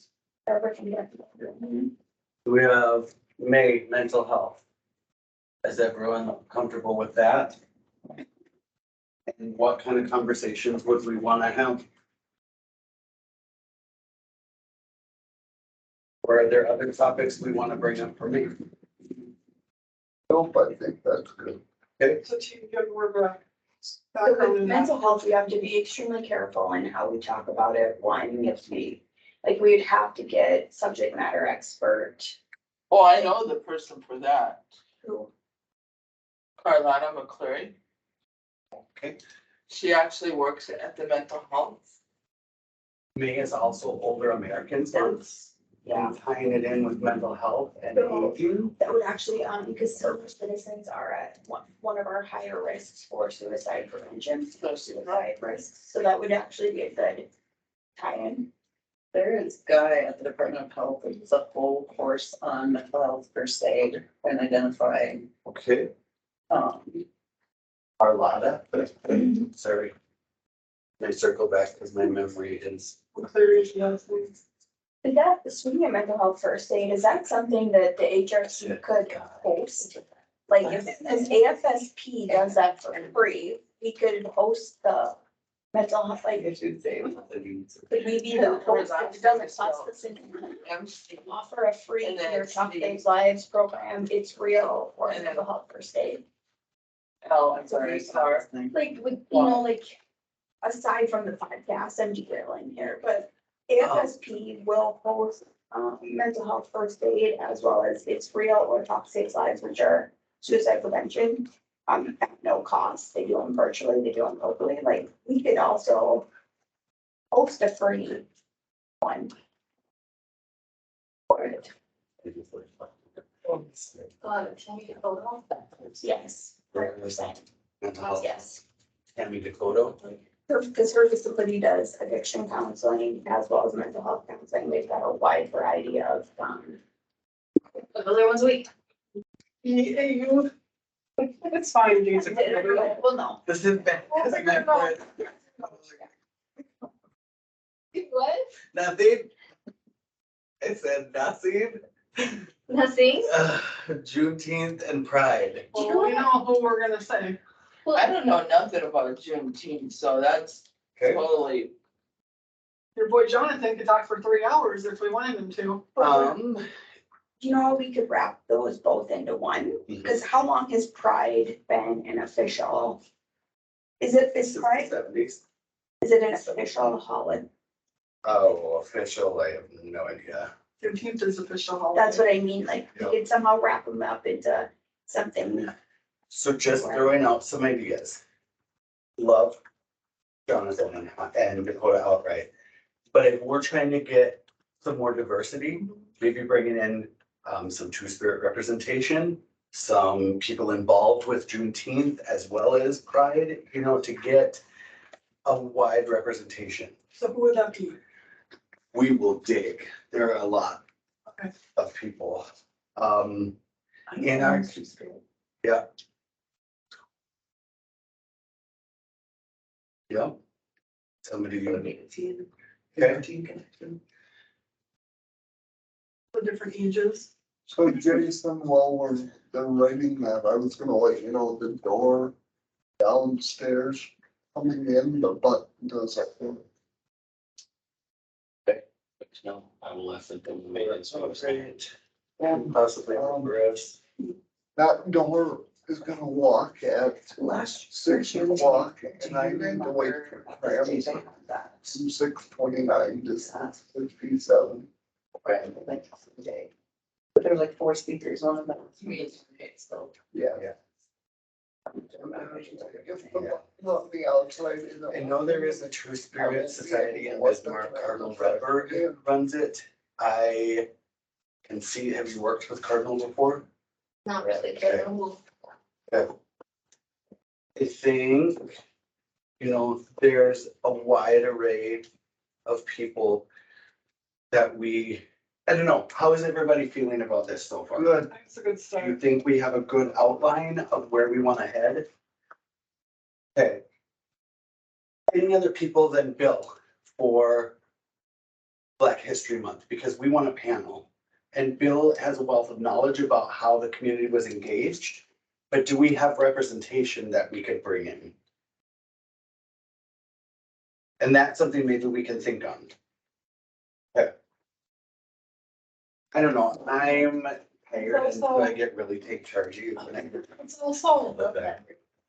Speaker 6: our recommendation.
Speaker 2: we have May, mental health. Is everyone comfortable with that? And what kind of conversations would we want to have? Or are there other topics we want to bring up for me?
Speaker 5: Nope, I think that's good.
Speaker 3: So to give more of a
Speaker 6: So
Speaker 3: background
Speaker 6: with
Speaker 3: in that.
Speaker 6: mental health, we have to be extremely careful in how we talk about it. One, we have to be, like, we'd have to get subject matter expert
Speaker 4: Oh, I know the person for that,
Speaker 6: who,
Speaker 4: Carlotta McCleary.
Speaker 2: Okay.
Speaker 4: She actually works at the mental health.
Speaker 2: May is also Older Americans Month.
Speaker 6: yeah,
Speaker 2: And tying it in with mental health and
Speaker 6: So-
Speaker 2: aging.
Speaker 6: that would actually, because senior citizens are at one of our higher risks for suicide prevention, so suicide risks. So that would actually be a good tie-in.
Speaker 7: There is a guy at the Department of Health, that does a full course on mental health first aid and identifying,
Speaker 2: Okay,
Speaker 7: um,
Speaker 2: Carlotta, sorry. I circle back because my memory is.
Speaker 3: Clear those things.
Speaker 6: Is that, speaking of mental health first aid, is that something that the HRC could host? Like, if, because AFSP does that for free, we could host the mental health, like,
Speaker 4: I should say.
Speaker 6: like maybe the host that doesn't cost the same. Offer a free
Speaker 4: And then
Speaker 6: Your Talk
Speaker 4: C.
Speaker 6: Saves Lives program, it's real, or
Speaker 4: And then-
Speaker 6: mental health first aid.
Speaker 4: Oh, I'm sorry, sorry.
Speaker 6: Like, with, you know, like, aside from the podcast, I'm derailing here, but AFSP will host, mental health first aid as well as It's Real or Talk Saves Lives, which are suicide prevention. At no cost, they do them virtually, they do them locally, like, we could also host a free one. For it,
Speaker 8: Can we get hold of that?
Speaker 6: yes, 100%,
Speaker 2: Mental health,
Speaker 6: yes.
Speaker 2: Tammy Dakota.
Speaker 6: Because her facility does addiction counseling as well as mental health counseling. They've got a wide variety of,
Speaker 8: Other ones a week.
Speaker 3: Yeah, you. It's fine, Jason.
Speaker 6: well, no.
Speaker 4: This is bad.
Speaker 3: We'll figure it out.
Speaker 8: What?
Speaker 2: Nothing. I said nothing.
Speaker 8: Nothing?
Speaker 2: Juneteenth and Pride.
Speaker 3: Well, we know who we're gonna say.
Speaker 4: I don't know nothing about Juneteenth, so that's
Speaker 2: Okay.
Speaker 4: totally,
Speaker 3: Your boy Jonathan could talk for 3 hours if we wanted him to.
Speaker 6: You know, we could wrap those both into one, because how long has Pride been an official? Is it, is Pride,
Speaker 2: 70s.
Speaker 6: is it an official holiday?
Speaker 2: Oh, official, I have no idea.
Speaker 3: 15th is official holiday.
Speaker 6: That's what I mean, like, we could somehow wrap them up into something.
Speaker 2: So just throwing out some ideas. Love Jonathan and Dakota outright. But if we're trying to get some more diversity, maybe bringing in some Two-Spirit representation, some people involved with Juneteenth as well as Pride, you know, to get a wide representation.
Speaker 3: So who would that be?
Speaker 2: We will dig. There are a lot
Speaker 3: Okay.
Speaker 2: of people. In our, yeah. Yeah. Somebody, okay,
Speaker 3: The different ages?
Speaker 5: So Jason, while we're done writing that, I was gonna let you know the door downstairs coming in, the button does it.
Speaker 1: No, I will let them make it so.
Speaker 2: possibly progress.
Speaker 5: That door is gonna walk at
Speaker 6: Last.
Speaker 5: 6 o'clock and I need to wait for trams from 6:29 to 6:57.
Speaker 7: But there's like 4 speakers on that. So.
Speaker 5: Yeah. Not the outside.
Speaker 2: I know there is a True Spirit Society in Bismarck, Cardinal Redberg runs it. I can see, have you worked with Cardinal before?
Speaker 8: Not really, but we'll.
Speaker 2: I think, you know, there's a wide array of people that I don't know, how is everybody feeling about this so far?
Speaker 5: Good.
Speaker 3: That's a good
Speaker 2: Do you
Speaker 3: start.
Speaker 2: think we have a good outline of where we want to head? Okay. Any other people than Bill for Black History Month? Because we want a panel. And Bill has a wealth of knowledge about how the community was engaged. But do we have representation that we could bring in? And that's something maybe we can think on. Okay. I don't know, I'm tired until I get really take charge of you.
Speaker 3: It's also,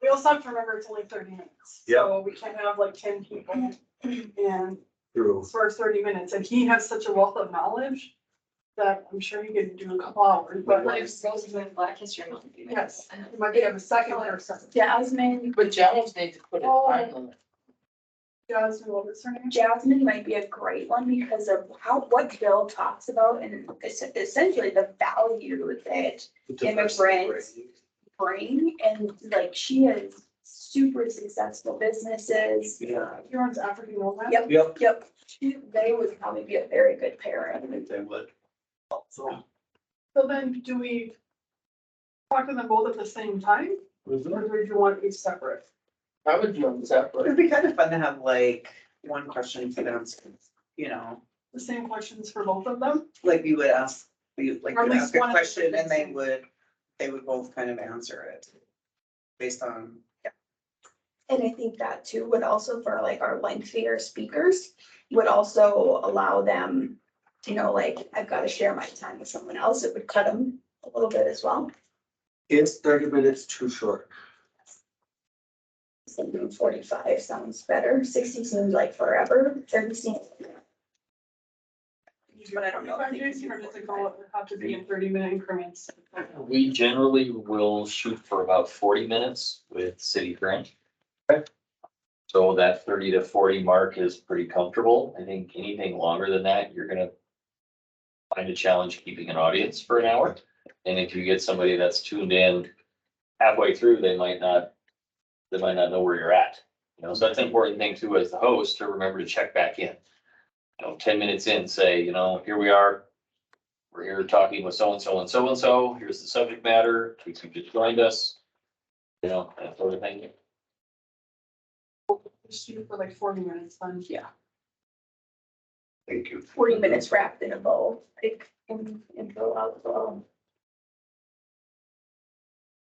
Speaker 3: we also have to remember it's only 30 minutes. So we can't have like 10 people and
Speaker 2: True.
Speaker 3: for 30 minutes. And he has such a wealth of knowledge that I'm sure he could do a couple hours, but
Speaker 8: Like, Rose is doing Black History Month.
Speaker 3: yes, he might have a second person.
Speaker 6: Jasmine,
Speaker 4: but Janet needs to put it on.
Speaker 3: Jasmine, what was her name?
Speaker 6: Jasmine might be a great one because of what Bill talks about and essentially the value that immigrants bring. And like, she has super successful businesses.
Speaker 2: Yeah.
Speaker 3: He runs African Nomad.
Speaker 6: Yep. They would probably be a very good pairing.
Speaker 2: think they would. So.
Speaker 3: So then do we talk to them both at the same time? Or do you want each separate?
Speaker 4: I would do them separate.
Speaker 7: It'd be kind of fun to have like one question for them, you know,
Speaker 3: The same questions for both of them?
Speaker 7: like you would ask, you like
Speaker 3: Or at
Speaker 7: would
Speaker 3: least
Speaker 7: ask a
Speaker 3: one of the
Speaker 7: question and they
Speaker 3: same.
Speaker 7: would both kind of answer it. Based on,
Speaker 6: And I think that too would also for like our lengthier speakers, would also allow them, you know, like, I've got to share my time with someone else. It would cut them a little bit as well.
Speaker 2: Is 30 minutes too short?
Speaker 6: Something 45 sounds better. 60 seems like forever. 30 seems. But I don't know.
Speaker 3: Or does it go, have to be in 30-minute increments?
Speaker 1: We generally will shoot for about 40 minutes with city grant. So that 30 to 40 mark is pretty comfortable. I think anything longer than that, you're gonna find a challenge keeping an audience for an hour. And if you get somebody that's tuned in halfway through, they might not know where you're at. You know, so that's an important thing too, as the host, to remember to check back in. You know, 10 minutes in, say, you know, here we are. We're here talking with so-and-so and so-and-so. Here's the subject matter. You just joined us. You know, that sort of thing.
Speaker 3: Shoot for like 40 minutes then.
Speaker 6: Yeah.
Speaker 2: Thank you.
Speaker 6: 40 minutes wrapped in a bow. Like, and fill out as well.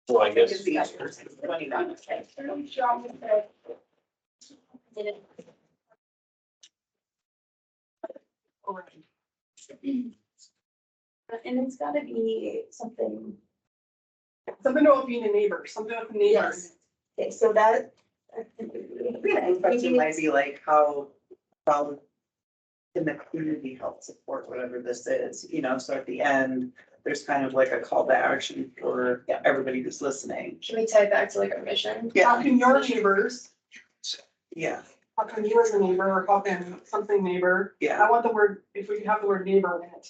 Speaker 1: So I guess,
Speaker 7: It's easier, it's 20 minutes.
Speaker 6: And it's gotta be something,
Speaker 3: Something about being a neighbor, something with a neighbor.
Speaker 6: yes. Okay, so that.
Speaker 7: Question might be like, how can the community help support whatever this is, you know, so at the end, there's kind of like a call to action for everybody who's listening.
Speaker 8: Should we tie it back to like our mission?
Speaker 3: How can your neighbors,
Speaker 7: Yeah,
Speaker 3: how can you as a neighbor, or how can something neighbor,
Speaker 7: yeah,
Speaker 3: I want the word, if we could have the word neighbor in it.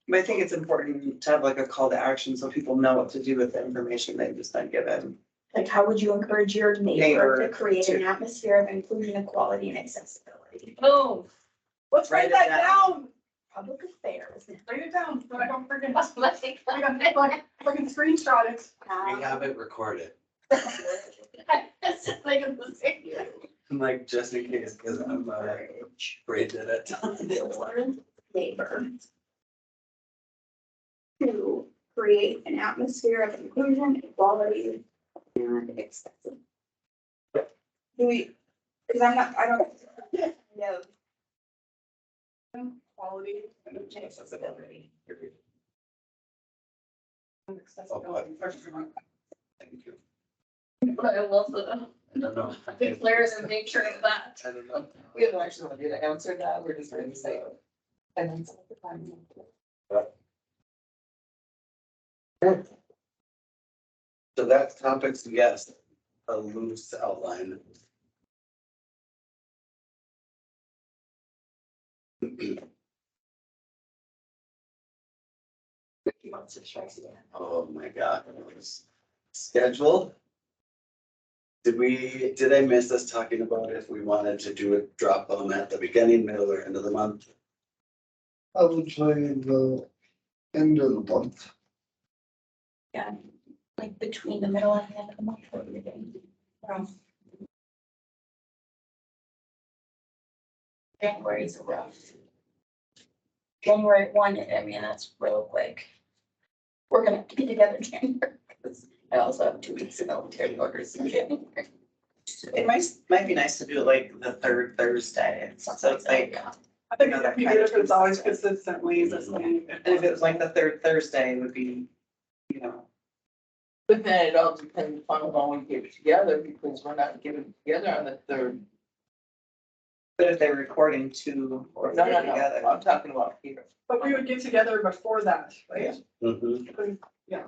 Speaker 7: but I think it's important to have like a call to action so people know what to do with the information they've just been given.
Speaker 6: Like, how would you encourage your neighbor to
Speaker 7: Neighbor
Speaker 6: create an
Speaker 7: to-
Speaker 6: atmosphere of inclusion, equality, and accessibility?
Speaker 8: Boom.
Speaker 3: Let's
Speaker 7: Write
Speaker 3: write
Speaker 7: it
Speaker 3: that
Speaker 7: down.
Speaker 3: down,
Speaker 6: Public affairs.
Speaker 3: write it down, so I don't forget.
Speaker 8: Let's take
Speaker 3: I can screenshot it.
Speaker 2: We have it recorded,
Speaker 8: It's just like a mistake.
Speaker 2: like just in case, because I'm great at it.
Speaker 6: Your neighbor to create an atmosphere of inclusion, equality, and accessibility. Do we, because I don't know.
Speaker 3: Quality
Speaker 6: And accessibility.
Speaker 3: and accessibility.
Speaker 2: Thank you.
Speaker 8: But I love the
Speaker 2: I don't know.
Speaker 8: declares and make sure of that.
Speaker 2: I don't know.
Speaker 7: We have actually wanted to answer that, we're just going to say. And then.
Speaker 2: So that's topics, yes, a loose outline. Oh my God. Schedule? Did I miss us talking about if we wanted to do a drop them at the beginning, middle, or end of the month?
Speaker 5: I would say the end of the month.
Speaker 6: Yeah, like between the middle and the end of the month or everything. January is rough. January 1, I mean, that's real quick. We're gonna have to get together in January, because I also have 2 weeks of military orders in January.
Speaker 7: It might be nice to do it like the third Thursday, so it's like,
Speaker 3: I think it'd be good if it's always consistently this way.
Speaker 7: and if it was like the third Thursday, it would be, you know.
Speaker 4: But then it all depends on when we get it together, because we're not getting it together on the third.
Speaker 7: But if they're recording two or
Speaker 4: No,
Speaker 7: three
Speaker 4: no,
Speaker 7: together.
Speaker 4: no, I'm talking about here.
Speaker 3: But we would get together before that, right?
Speaker 2: Mhm.
Speaker 3: Yeah.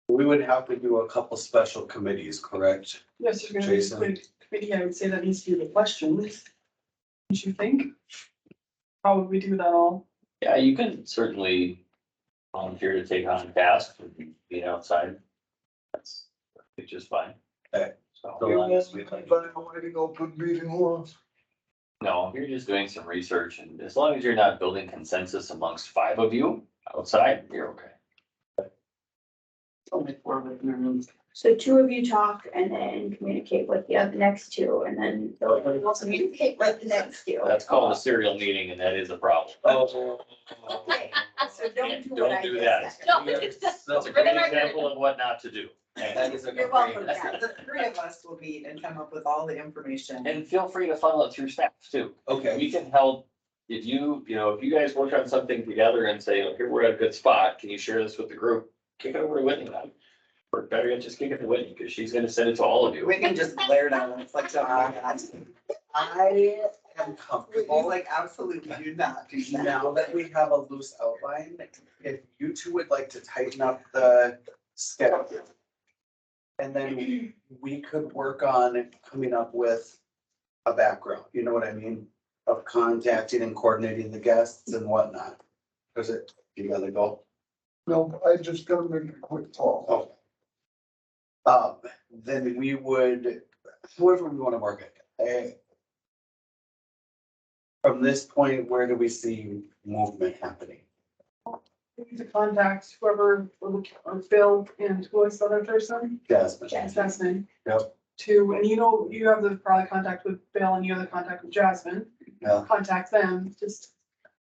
Speaker 2: We would have to do a couple special committees, correct?
Speaker 3: Yes, there's gonna be a
Speaker 2: Jason?
Speaker 3: quick committee, I would say that needs to be the questions. Don't you think? How would we do that all?
Speaker 1: yeah, you can certainly volunteer to take on a task, being outside. That's just fine.
Speaker 2: Okay.
Speaker 1: So,
Speaker 2: So long as we
Speaker 5: But writing open meeting laws.
Speaker 1: no, you're just doing some research, and as long as you're not building consensus amongst 5 of you outside, you're okay.
Speaker 7: Only 4 with rooms.
Speaker 6: So 2 of you talk and then communicate with the other next 2, and then they'll also communicate with the next 2.
Speaker 1: That's called a serial meeting, and that is a problem.
Speaker 6: Okay, so don't do what
Speaker 1: Don't
Speaker 6: I
Speaker 1: do
Speaker 6: just
Speaker 1: that.
Speaker 6: said.
Speaker 8: No,
Speaker 1: That's a
Speaker 8: For the
Speaker 1: great
Speaker 8: record.
Speaker 1: example of what not to do.
Speaker 2: That is a
Speaker 6: You're
Speaker 2: great.
Speaker 6: welcome, guys.
Speaker 7: The three of us will meet and come up with all the information.
Speaker 1: And feel free to funnel it through staff too.
Speaker 2: Okay,
Speaker 1: We can help, if you know, if you guys work on something together and say, okay, we're at a good spot, can you share this with the group? Kick it over to Whitney then. Or better yet, just kick it to Whitney, because she's gonna send it to all of you.
Speaker 7: We can just glare down and it's like, oh my God.
Speaker 2: I am
Speaker 7: He's
Speaker 2: comfortable.
Speaker 7: like, absolutely do not do that.
Speaker 2: Now that we have a loose outline, if you two would like to tighten up the schedule. And then we could work on coming up with a background, you know what I mean? Of contacting and coordinating the guests and whatnot. Is it, you gotta go?
Speaker 5: No, I just gotta make a quick call.
Speaker 2: Then we would, whoever we wanna work it. From this point, where do we see movement happening?
Speaker 3: We need to contact whoever, or Bill and who was the other person,
Speaker 2: Jasmine.
Speaker 3: Jasmine.
Speaker 2: Yep.
Speaker 3: And you have the probably contact with Bill and you have the contact with Jasmine.
Speaker 2: Yeah.
Speaker 3: Contact them, just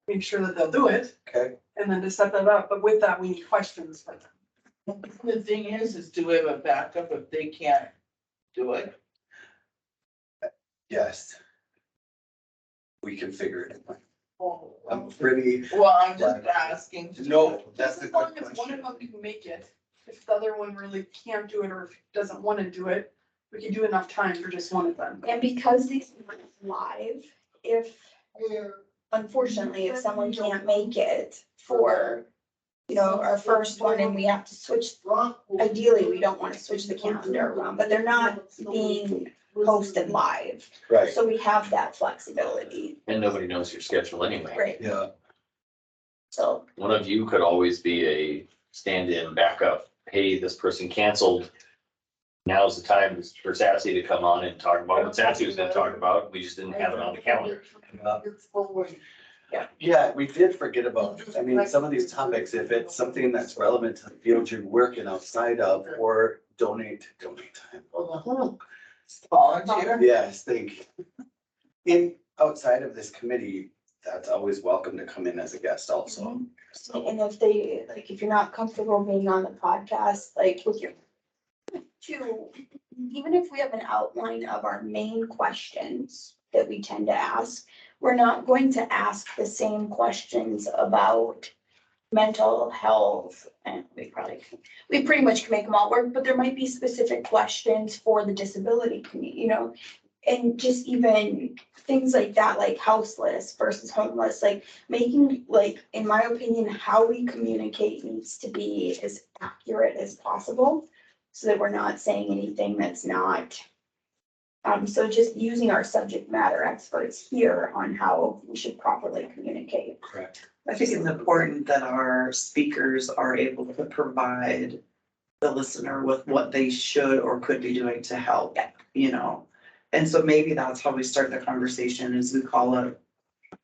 Speaker 3: make sure that they'll do it,
Speaker 2: Okay,
Speaker 3: and then to set that up, but with that, we need questions for them.
Speaker 4: The thing is do we have a backup if they can't do it?
Speaker 2: yes. We can figure it out. I'm pretty,
Speaker 4: Well, I'm just asking.
Speaker 2: no, that's a
Speaker 3: As long
Speaker 2: good
Speaker 3: as one of
Speaker 2: question.
Speaker 3: them can make it, if the other one really can't do it or doesn't wanna do it, we can do enough time for just one of them.
Speaker 6: And because these are live, if, unfortunately, if someone can't make it for, you know, our first one and we have to switch, ideally, we don't wanna switch the calendar around, but they're not being posted live.
Speaker 2: Right,
Speaker 6: So we have that flexibility,
Speaker 1: And nobody knows your schedule anyway.
Speaker 6: right?
Speaker 2: yeah,
Speaker 6: So,
Speaker 1: One of you could always be a stand-in backup. Hey, this person canceled. Now's the time for Sassy to come on and talk about what Sassy was gonna talk about. We just didn't have it on the calendar.
Speaker 2: yeah, we did forget about, I mean, some of these topics, if it's something that's relevant to the field you're working outside of, or donate time.
Speaker 4: Volunteer.
Speaker 2: Yes, thank you. Outside of this committee, that's always welcome to come in as a guest also, so.
Speaker 6: and if they, like, if you're not comfortable being on the podcast, like with your even if we have an outline of our main questions that we tend to ask, we're not going to ask the same questions about mental health, and we pretty much can make them all work, but there might be specific questions for the disability community, you know? And just even things like that, like houseless versus homeless, like making, like, in my opinion, how we communicate needs to be as accurate as possible, so that we're not saying anything that's not. So just using our subject matter experts here on how we should properly communicate.
Speaker 2: Correct.
Speaker 7: I think it's important that our speakers are able to provide the listener with what they should or could be doing to help, you know? And so maybe that's how we start the conversation, is we call up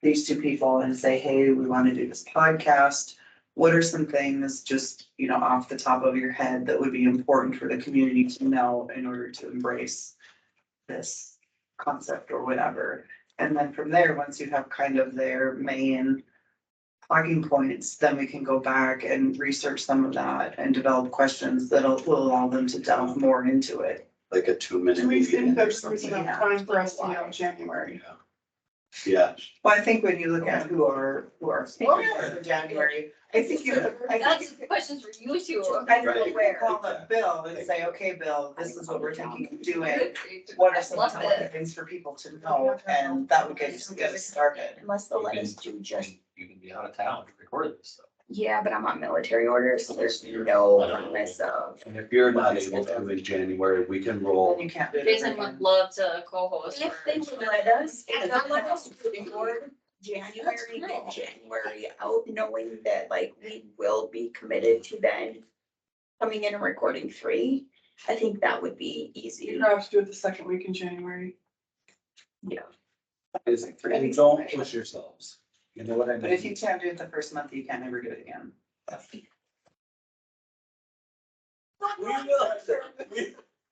Speaker 7: these two people and say, hey, we want to do this podcast. What are some things just, you know, off the top of your head that would be important for the community to know in order to embrace this concept or whatever? And then from there, once you have kind of their main talking points, then we can go back and research some of that and develop questions that'll will allow them to delve more into it.
Speaker 2: Like a 2-minute.
Speaker 3: Do we think
Speaker 2: meeting or
Speaker 3: there's
Speaker 2: something.
Speaker 3: enough time for us to know January?
Speaker 2: Yeah,
Speaker 7: Well, I think when you look at who are speakers for January, I think you, I
Speaker 8: That's
Speaker 7: think.
Speaker 8: questions for you two.
Speaker 7: I
Speaker 2: Right.
Speaker 7: think we call up Bill and say, okay, Bill, this is what we're thinking of doing. What are some
Speaker 8: Love
Speaker 7: important
Speaker 8: it.
Speaker 7: things for people to know? And that would get us started.
Speaker 6: Unless they'll let us do just,
Speaker 1: You can be out of town recording this stuff.
Speaker 6: yeah, but I'm on military orders, so there's no promise of.
Speaker 2: and if you're not able to in January, we can roll.
Speaker 7: Then you can't do it.
Speaker 8: Jason would love to co-host.
Speaker 6: If they would let us, if they'll let us record January, get January out, knowing that like we will be committed to then coming in and recording 3, I think that would be easy.
Speaker 3: You have to do it the second week in January.
Speaker 2: And don't push yourselves, you know what I
Speaker 7: But if you
Speaker 2: mean?
Speaker 7: can't do it the first month, you can't ever do it again.
Speaker 2: We will,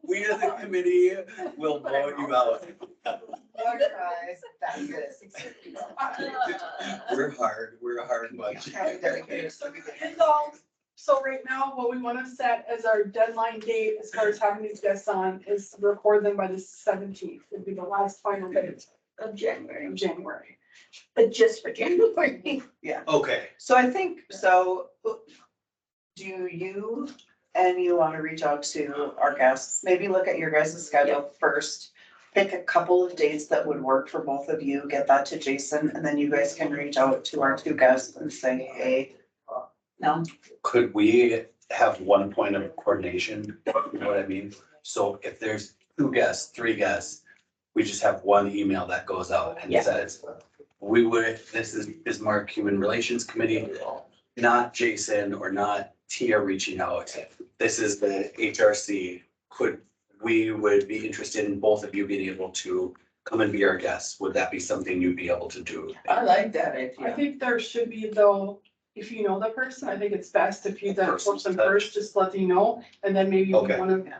Speaker 2: we as a committee will vote you out.
Speaker 7: That's it.
Speaker 2: We're a hard bunch.
Speaker 7: Dedicated.
Speaker 3: It's all So right now, what we wanna set as our deadline date as far as having these guests on is to record them by the 17th, would be the last final date
Speaker 6: Of January,
Speaker 3: of January.
Speaker 6: but just for January.
Speaker 2: Okay,
Speaker 7: So I think, so do you, and you wanna reach out to our guests, maybe look at your guys' schedule first. Pick a couple of dates that would work for both of you, get that to Jason, and then you guys can reach out to our two guests and say, hey. No,
Speaker 2: could we have one point of coordination? You know what I mean? So if there's 2 guests, 3 guests, we just have one email that goes out and
Speaker 7: Yeah.
Speaker 2: says, this is Bismarck Human Relations Committee, not Jason or not Tia reaching out. This is the HRC. We would be interested in both of you being able to come and be our guests. Would that be something you'd be able to do?
Speaker 4: I like that
Speaker 3: I
Speaker 4: idea.
Speaker 3: think there should be though, if you know the person, I think it's best if you then
Speaker 2: First
Speaker 3: approach them
Speaker 2: touch.
Speaker 3: first, just let them know, and then maybe
Speaker 2: Okay.
Speaker 3: we want to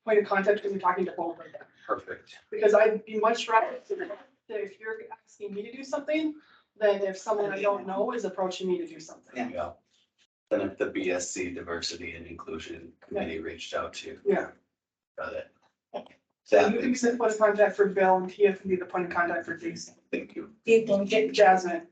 Speaker 3: point of contact when you're talking to both of them.
Speaker 2: Perfect.
Speaker 3: Because I'd be much rather if you're asking me to do something, than if someone I don't know is approaching me to do something.
Speaker 7: Yeah.
Speaker 2: Yeah. Then if the BSC Diversity and Inclusion Committee reached out to you.
Speaker 3: Yeah.
Speaker 2: Got it.
Speaker 3: So
Speaker 2: That
Speaker 3: you can be
Speaker 2: makes,
Speaker 3: the point of contact for Bill and Tia can be the point of contact for Jason.
Speaker 2: thank you.
Speaker 6: Do you think
Speaker 3: Get Jasmine.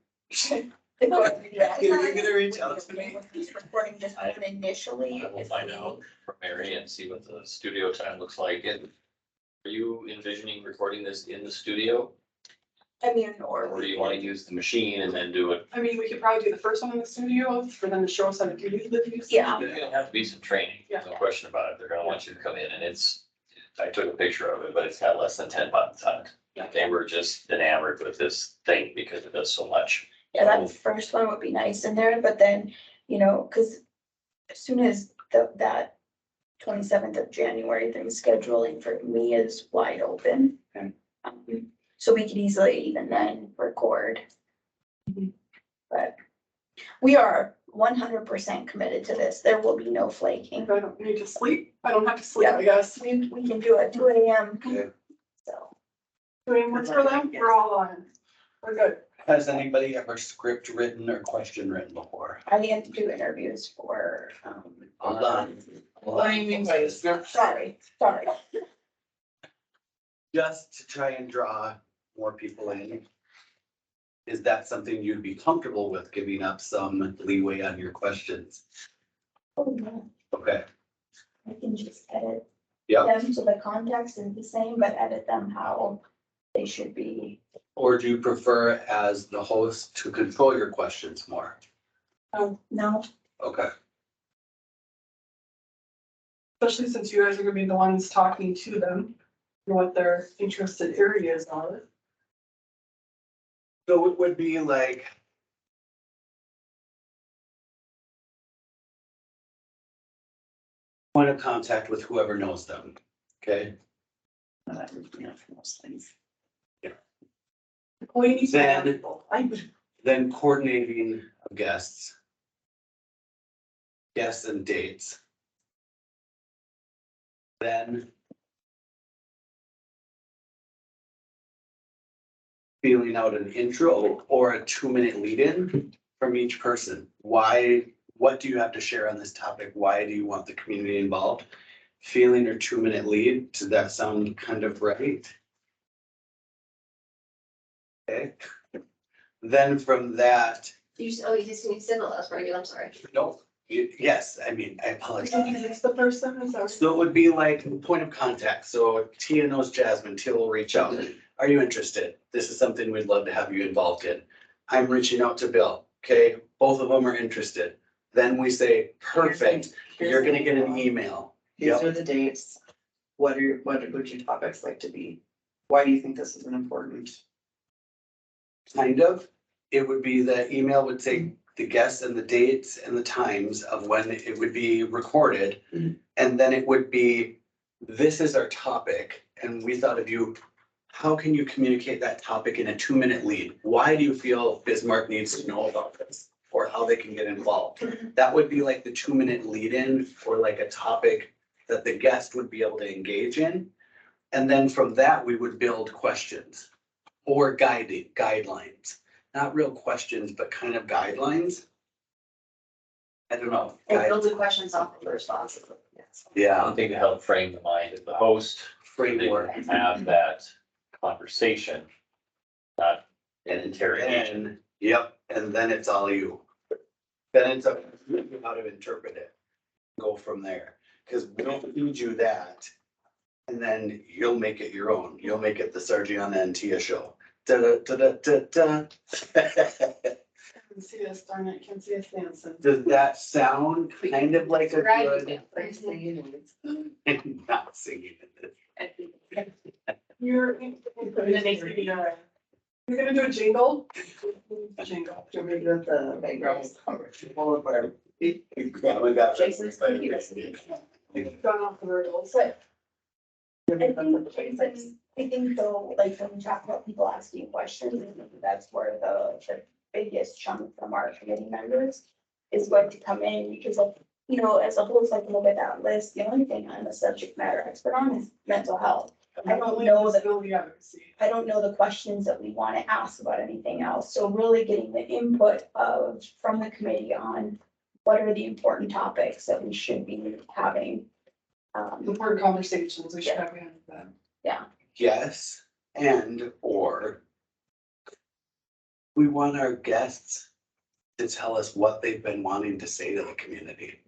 Speaker 2: You're gonna reach out to me?
Speaker 6: He's recording just one initially.
Speaker 1: I will
Speaker 6: if
Speaker 1: find
Speaker 6: we-
Speaker 1: out from Mary and see what the studio time looks like. And are you envisioning recording this in the studio?
Speaker 6: I mean,
Speaker 1: Or do you want to use the machine and then do it?
Speaker 3: I mean, we could probably do the first one in the studio for them to show us how to do these.
Speaker 6: Yeah.
Speaker 1: There's gonna have to be some training, no question about it. They're gonna want you to come in and I took a picture of it, but it's got less than 10 buttons on it. They were just enamored with this thing because it does so much.
Speaker 6: Yeah, that first one would be nice in there, but then, cause as soon as that 27th of January thing, scheduling for me is wide open.
Speaker 3: Okay.
Speaker 6: So we could easily even then record.
Speaker 3: Mhm.
Speaker 6: But we are 100% committed to this. There will be no flaking.
Speaker 3: If I don't need to sleep, I don't have to sleep, I guess.
Speaker 6: We can do it 2 AM.
Speaker 2: Okay.
Speaker 6: So,
Speaker 3: Doing what's for them, we're all on. We're good.
Speaker 2: Has anybody ever script written or question written before?
Speaker 6: I didn't do interviews for,
Speaker 2: Hold on.
Speaker 4: What do you mean by the script?
Speaker 6: sorry.
Speaker 2: Just to try and draw more people in. Is that something you'd be comfortable with, giving up some leeway on your questions?
Speaker 6: Oh, no.
Speaker 2: Okay,
Speaker 6: I can just edit
Speaker 2: Yep.
Speaker 6: them so the context is the same, but edit them how they should be.
Speaker 2: or do you prefer as the host to control your questions more?
Speaker 6: No,
Speaker 2: Okay,
Speaker 3: Especially since you guys are gonna be the ones talking to them, and what their interested areas are.
Speaker 2: so it would be like. Point of contact with whoever knows them, okay?
Speaker 7: that would be for most things.
Speaker 3: We need to have
Speaker 2: Then-
Speaker 3: people.
Speaker 2: Then coordinating of guests. Guests and dates. Then. Feeling out an intro or a 2-minute lead-in from each person. Why, what do you have to share on this topic? Why do you want the community involved? Feeling or 2-minute lead, does that sound kind of right? Okay. Then from that,
Speaker 8: You just said the last part again, I'm sorry.
Speaker 2: no, yes, I mean, I apologize.
Speaker 3: Is the person, is that?
Speaker 2: So it would be like point of contact. So Tia knows Jasmine, Tia will reach out. Are you interested? This is something we'd love to have you involved in. I'm reaching out to Bill, okay? Both of them are interested. Then we say, perfect, you're gonna get an email.
Speaker 7: These
Speaker 2: Yep.
Speaker 7: are the dates. What would your topics like to be? Why do you think this is an important?
Speaker 2: Kind of. It would be the email would say the guests and the dates and the times of when it would be recorded.
Speaker 7: Mhm.
Speaker 2: And then it would be, this is our topic, and we thought of you. How can you communicate that topic in a 2-minute lead? Why do you feel Bismarck needs to know about this? Or how they can get involved? That would be like the 2-minute lead in for like a topic that the guest would be able to engage in. And then from that, we would build questions or guidelines, not real questions, but kind of guidelines. I don't know.
Speaker 8: And build the questions off of the responses.
Speaker 2: Yeah,
Speaker 1: Something to help frame the mind of the host, they
Speaker 2: framework.
Speaker 1: can have that conversation, not an interrogation.
Speaker 2: And, yep, and then it's all you. Then it's up to you how to interpret it. Go from there, cause we'll feed you that. And then you'll make it your own. You'll make it the Sargiana and Tia show. Da-da-da-da-da-da.
Speaker 3: Can see us, darn it, can see us dancing.
Speaker 2: Does that sound kind of like a
Speaker 8: Right,
Speaker 2: good?
Speaker 8: yeah.
Speaker 2: And not singing it.
Speaker 3: You're gonna do a jingle? Jingle.
Speaker 4: To me, with the background full of our.
Speaker 2: We got
Speaker 6: Jason's computer.
Speaker 3: You've gone off the rails.
Speaker 6: But I think though, like when we talk about people asking questions, that's where the biggest chunk from our committee members is going to come in, because like, you know, as a whole, if I can look at that list, the only thing I'm a subject matter expert on is mental health. I don't know that,
Speaker 3: Disability advocacy.
Speaker 6: I don't know the questions that we want to ask about anything else, so really getting the input from the committee on what are the important topics that we should be having.
Speaker 3: Important conversations we should have had with them.
Speaker 2: Yes, and or we want our guests to tell us what they've been wanting to say to the community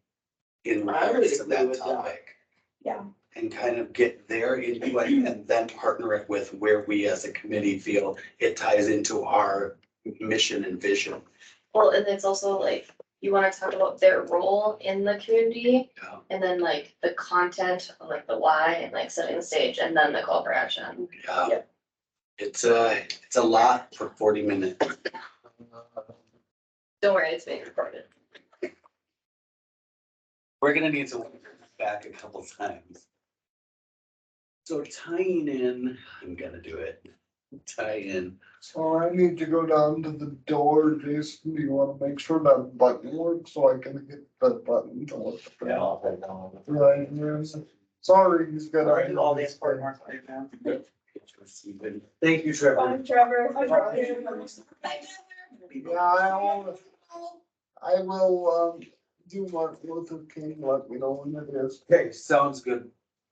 Speaker 2: in
Speaker 4: I would
Speaker 2: regards to
Speaker 4: agree
Speaker 2: that
Speaker 4: with that.
Speaker 2: topic.
Speaker 6: Yeah.
Speaker 2: And kind of get their input and then partner it with where we as a committee feel it ties into our mission and vision.
Speaker 8: Well, and it's also like, you wanna talk about their role in the community,
Speaker 2: Yeah.
Speaker 8: and then like the content, like the why, and like setting the stage, and then the call for action.
Speaker 2: Yeah. It's a lot for 40 minutes.
Speaker 8: Don't worry, it's being recorded.
Speaker 2: We're gonna need to look back a couple times. So tying in, I'm gonna do it. Tie in.
Speaker 5: So I need to go down to the door, Jason, do you wanna make sure that button works so I can hit the button to look?
Speaker 1: Yeah, I'll head down.
Speaker 5: Right, yes. Sorry, he's got.
Speaker 4: Or do all the important work right now.
Speaker 2: Thank you, Trevor.
Speaker 6: Bye, Trevor.
Speaker 5: Yeah, I will, do Martin Luther King, let me know when it is.
Speaker 2: Okay, sounds good.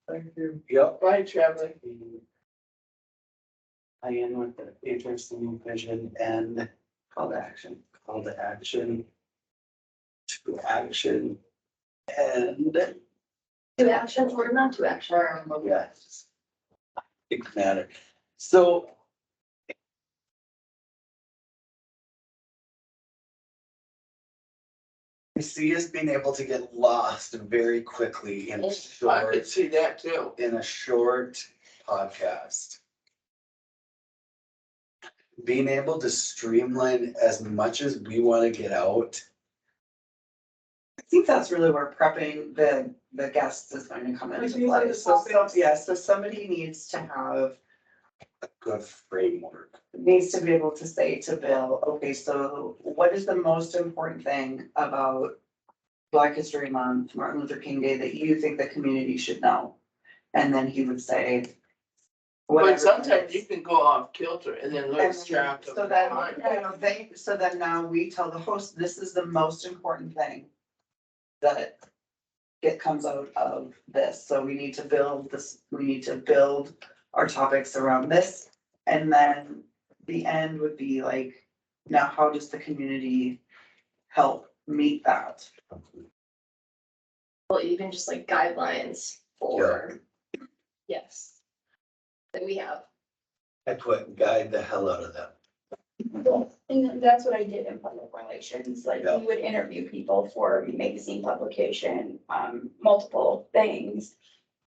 Speaker 5: Thank you.
Speaker 2: Yep.
Speaker 4: Bye, Trevor.
Speaker 2: I in with the interesting vision and call to action, to action. And
Speaker 8: Two actions, or not two actions.
Speaker 2: yes. It matter. So. I see us being able to get lost very quickly in
Speaker 4: I could
Speaker 2: short,
Speaker 4: see that too.
Speaker 2: in a short podcast. Being able to streamline as much as we want to get out.
Speaker 7: I think that's really where prepping the guests is going to come
Speaker 3: Like
Speaker 7: into
Speaker 3: these are the
Speaker 7: play. So,
Speaker 3: topics.
Speaker 7: yeah, so somebody needs to have,
Speaker 2: A good framework.
Speaker 7: needs to be able to say to Bill, okay, so what is the most important thing about Black History Month, Martin Luther King Day, that you think the community should know? And then he would say. whatever
Speaker 4: But sometimes
Speaker 7: it
Speaker 4: you
Speaker 7: is.
Speaker 4: can go off kilter and then lose track of.
Speaker 7: So then, so then now we tell the host, this is the most important thing that it comes out of this. So we need to build this, we need to build our topics around this. And then the end would be like, now how does the community help meet that?
Speaker 8: Well, even just like guidelines for, yes. That we have.
Speaker 2: I put guide the hell out of them.
Speaker 6: And that's what I did in public relations, like
Speaker 2: Yeah.
Speaker 6: we would interview people for magazine publication, multiple things.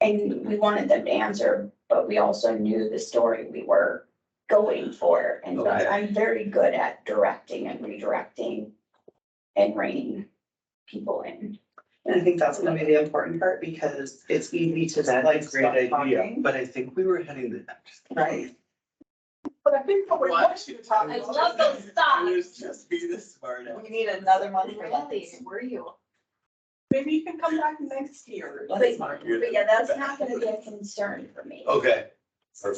Speaker 6: And we wanted them to answer, but we also knew the story we were going for, and so
Speaker 2: Okay.
Speaker 6: I'm very good at directing and redirecting and reining people in.
Speaker 7: And I think that's gonna be the important part because it's easy to like stop talking,
Speaker 2: But I think we were heading to that.
Speaker 7: right?
Speaker 3: But I think what we want you to talk
Speaker 8: I
Speaker 3: about.
Speaker 8: love those thoughts.
Speaker 2: Just be the smart ass.
Speaker 7: We need another month for that.
Speaker 8: Really, were you?
Speaker 3: Maybe you can come back next year.
Speaker 6: But yeah, that's not gonna be a concern for me.
Speaker 2: Okay,
Speaker 7: So,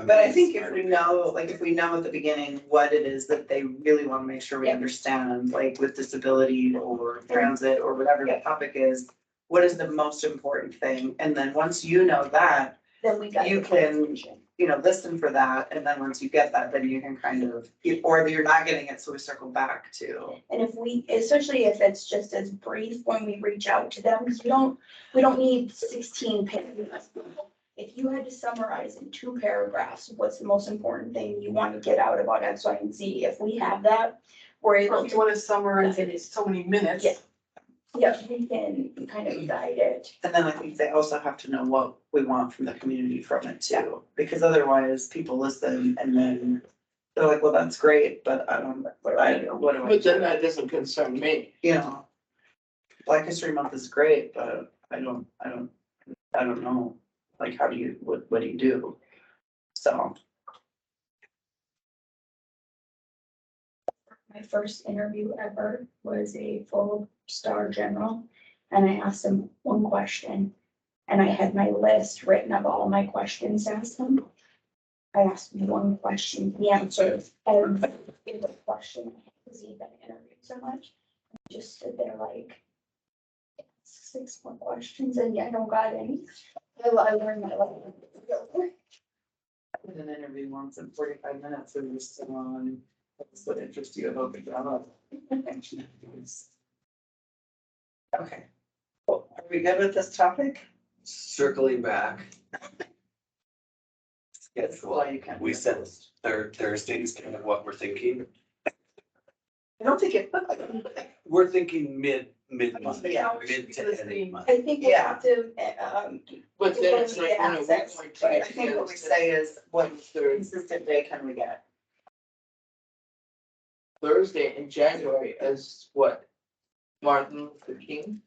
Speaker 7: But I think if we know, like, if we know at the beginning what it is that they really wanna make sure we
Speaker 6: Yeah.
Speaker 7: understand, like with disability or transit or whatever the topic is, what is the most important thing? And then once you know that,
Speaker 6: Then we got.
Speaker 7: you
Speaker 6: the
Speaker 7: can-
Speaker 6: conversation.
Speaker 7: you know, listen for that, and then once you get that, then you can kind of, or you're not getting it, so we circle back to.
Speaker 6: And if we, especially if it's just as brief when we reach out to them, because we don't need 16 paragraphs. If you had to summarize in 2 paragraphs, what's the most important thing you want to get out about X, Y, and Z, if we have that, we're
Speaker 3: Or
Speaker 6: able
Speaker 3: if you
Speaker 6: to,
Speaker 3: wanna summarize it in so many minutes.
Speaker 6: Yeah. yeah, we can kind of guide it.
Speaker 7: And then I think they also have to know what we want from the community from it too, because otherwise people listen and then they're like, well, that's great, but I don't, what do I
Speaker 4: But then
Speaker 7: do?
Speaker 4: that doesn't concern me.
Speaker 7: You know, Black History Month is great, but I don't know, like, how do you, what do you do? So.
Speaker 6: My first interview ever was a full star general, and I asked him one question. And I had my list written of all my questions to ask him. I asked him one question, he answered every single question, because he'd been interviewed so much. I just stood there like, 6 more questions, and yeah, I don't got any. I learned my lesson.
Speaker 7: I did an interview once in 45 minutes, and we were still on, what's what interests you about the job? Okay. Well, are we good with this topic?
Speaker 2: Circling back. Schedule,
Speaker 7: Well, you can.
Speaker 2: we said Thursday is kind of what we're thinking.
Speaker 7: I don't think it.
Speaker 2: We're thinking mid-month,
Speaker 7: Yeah.
Speaker 2: mid to end of month.
Speaker 6: I think we have to,
Speaker 4: But then it's like,
Speaker 6: Yeah,
Speaker 4: you know, we're
Speaker 6: access,
Speaker 4: going
Speaker 7: But I
Speaker 4: to.
Speaker 7: think what we say is, what
Speaker 4: Third
Speaker 7: consistent day can we get?
Speaker 4: Thursday in January as what? Martin Luther King?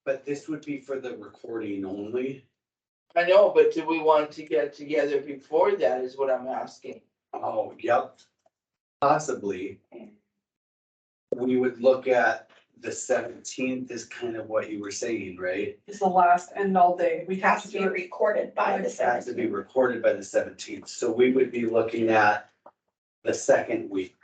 Speaker 2: But this would be for the recording only.
Speaker 4: I know, but do we want to get together before that is what I'm asking.
Speaker 2: Oh, yep. Possibly. We would look at the 17th is kind of what you were saying, right?
Speaker 3: It's the last end all day. We
Speaker 6: it
Speaker 3: have
Speaker 6: has
Speaker 3: to
Speaker 6: to be
Speaker 3: do it.
Speaker 6: recorded by the
Speaker 2: It has to be
Speaker 6: 17th.
Speaker 2: recorded by the 17th, so we would be looking at the second week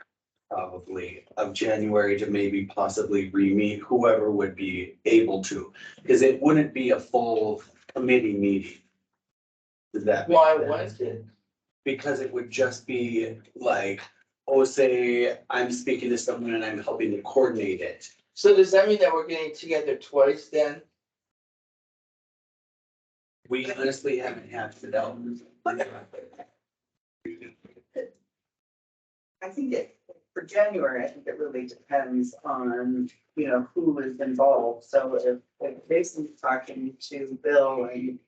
Speaker 2: probably of January to maybe possibly re-meet whoever would be able to, because it wouldn't be a full committee meeting. Does that make
Speaker 4: Why
Speaker 2: sense?
Speaker 4: was it?
Speaker 2: Because it would just be like, oh, say I'm speaking to someone and I'm helping to coordinate it.
Speaker 4: So does that mean that we're getting together twice then?
Speaker 2: We honestly haven't had Fidelity.
Speaker 7: I think it, for January, I think it really depends on, you know, who is involved. So if Jason's talking to Bill and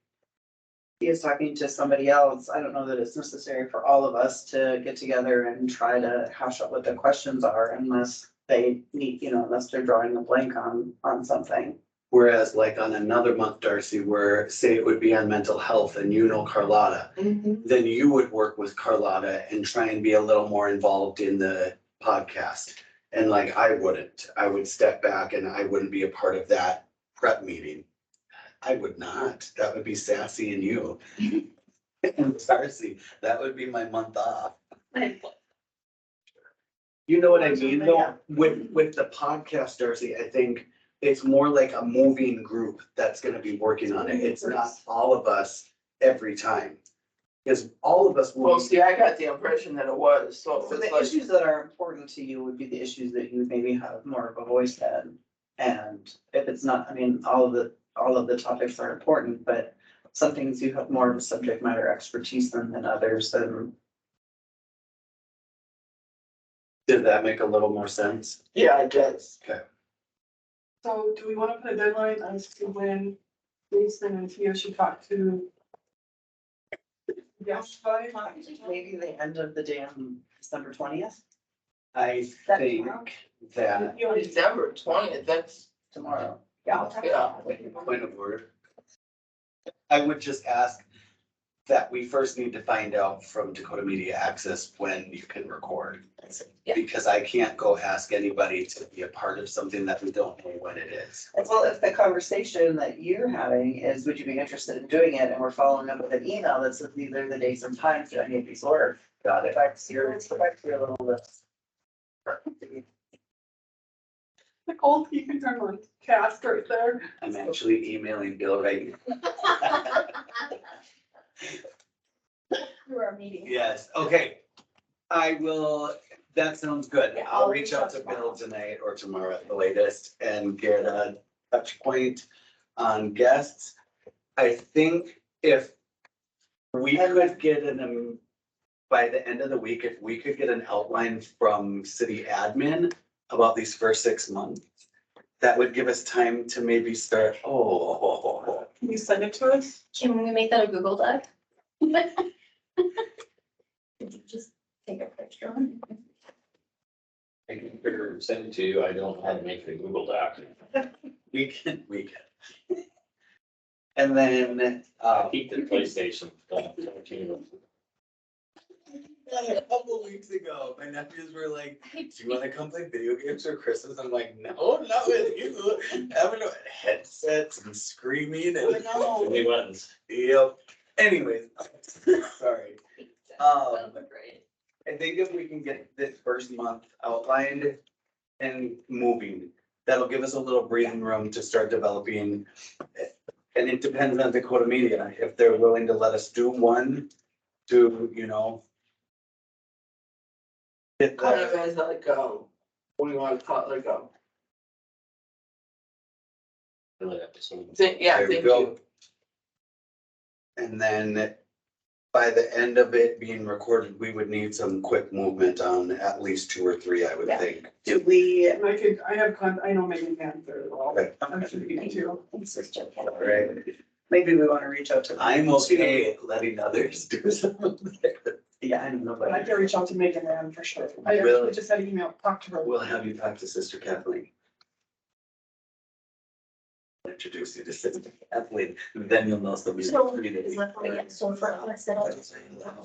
Speaker 7: he is talking to somebody else, I don't know that it's necessary for all of us to get together and try to hash out what the questions are unless they need, you know, unless they're drawing a blank on something.
Speaker 2: Whereas like on another month, Darcy, where say it would be on mental health and you know Carlotta, then you would work with Carlotta and try and be a little more involved in the podcast. And like I wouldn't, I would step back and I wouldn't be a part of that prep meeting. I would not, that would be Sassy and you. And Darcy, that would be my month off. You know what I mean though, with the podcast, Darcy, I think it's more like a moving group that's gonna be working on it. It's not all of us every time. Because all of us
Speaker 4: Well,
Speaker 2: will,
Speaker 4: see, I got the impression that it was, so
Speaker 7: So
Speaker 4: it
Speaker 7: the
Speaker 4: was like,
Speaker 7: issues that are important to you would be the issues that you maybe have more of a voice in. And if it's not, I mean, all of the topics are important, but some things you have more of a subject matter expertise in than others, and
Speaker 2: did that make a little more sense?
Speaker 4: yeah, I guess.
Speaker 3: So do we wanna put a deadline as to when Jason and Tia should talk to? Yes, by?
Speaker 7: maybe the end of the day on December 20th,
Speaker 2: I
Speaker 6: That's
Speaker 2: think
Speaker 6: tomorrow.
Speaker 2: that,
Speaker 4: December 20th, that's,
Speaker 7: tomorrow.
Speaker 6: Yeah, I'll talk
Speaker 4: Yeah.
Speaker 6: about it.
Speaker 2: point of order. I would just ask that we first need to find out from Dakota Media Access when you can record.
Speaker 6: Yeah.
Speaker 2: Because I can't go ask anybody to be a part of something that we don't know when it is.
Speaker 7: Well, if the conversation that you're having is, would you be interested in doing it, and we're following up with an email that says either the dates and times to any of these orders. Got it, back to your little list.
Speaker 3: The old you can turn on cast right there.
Speaker 2: I'm actually emailing Bill right now.
Speaker 6: Through our meeting.
Speaker 2: Yes, okay. I will, that sounds good.
Speaker 6: Yeah,
Speaker 2: I'll reach out to Bill
Speaker 6: tomorrow.
Speaker 2: tonight or tomorrow at the latest and get a touch point on guests. I think if we could get by the end of the week, if we could get an outline from city admin about these first 6 months, that would give us time to maybe start,
Speaker 3: Can you send it to us?
Speaker 8: Can we make that a Google Doc?
Speaker 6: Could you just take a picture?
Speaker 1: I can figure, send it to you. I don't know how to make the Google Doc.
Speaker 2: we can. And then,
Speaker 1: I peeked at PlayStation.
Speaker 2: a couple of weeks ago, my nephews were like, do you wanna come play video games for Christmas? I'm like, no, not with you. Having headsets and screaming and.
Speaker 1: Any buttons?
Speaker 2: Yep, anyways, sorry.
Speaker 8: That would be great.
Speaker 2: I think if we can get this first month outlined and moving, that'll give us a little breathing room to start developing. And it depends on Dakota Media, if they're willing to let us do one, to, you know. Get
Speaker 4: Kind
Speaker 2: that,
Speaker 4: of as like, what do you want to call it, like,
Speaker 1: Really episode.
Speaker 4: yeah,
Speaker 2: there we
Speaker 4: thank
Speaker 2: go.
Speaker 4: you.
Speaker 2: And then by the end of it being recorded, we would need some quick movement on at least 2 or 3, I would
Speaker 6: Yeah.
Speaker 2: think.
Speaker 7: Do we,
Speaker 3: And I know Megan can very well.
Speaker 2: Okay.
Speaker 3: I'm sure you too.
Speaker 6: Thanks, Sister.
Speaker 2: Right.
Speaker 7: maybe we wanna reach out to.
Speaker 2: I'm okay letting others do something.
Speaker 7: Yeah, I don't know,
Speaker 3: But I
Speaker 7: but
Speaker 3: can reach out to Megan Ann for sure. I
Speaker 2: Really?
Speaker 3: actually just had an email, talk to her.
Speaker 2: We'll have you talk to Sister Kathleen. Introduce you to Sister Kathleen, then you'll know some.
Speaker 6: So, so for us, that'll just,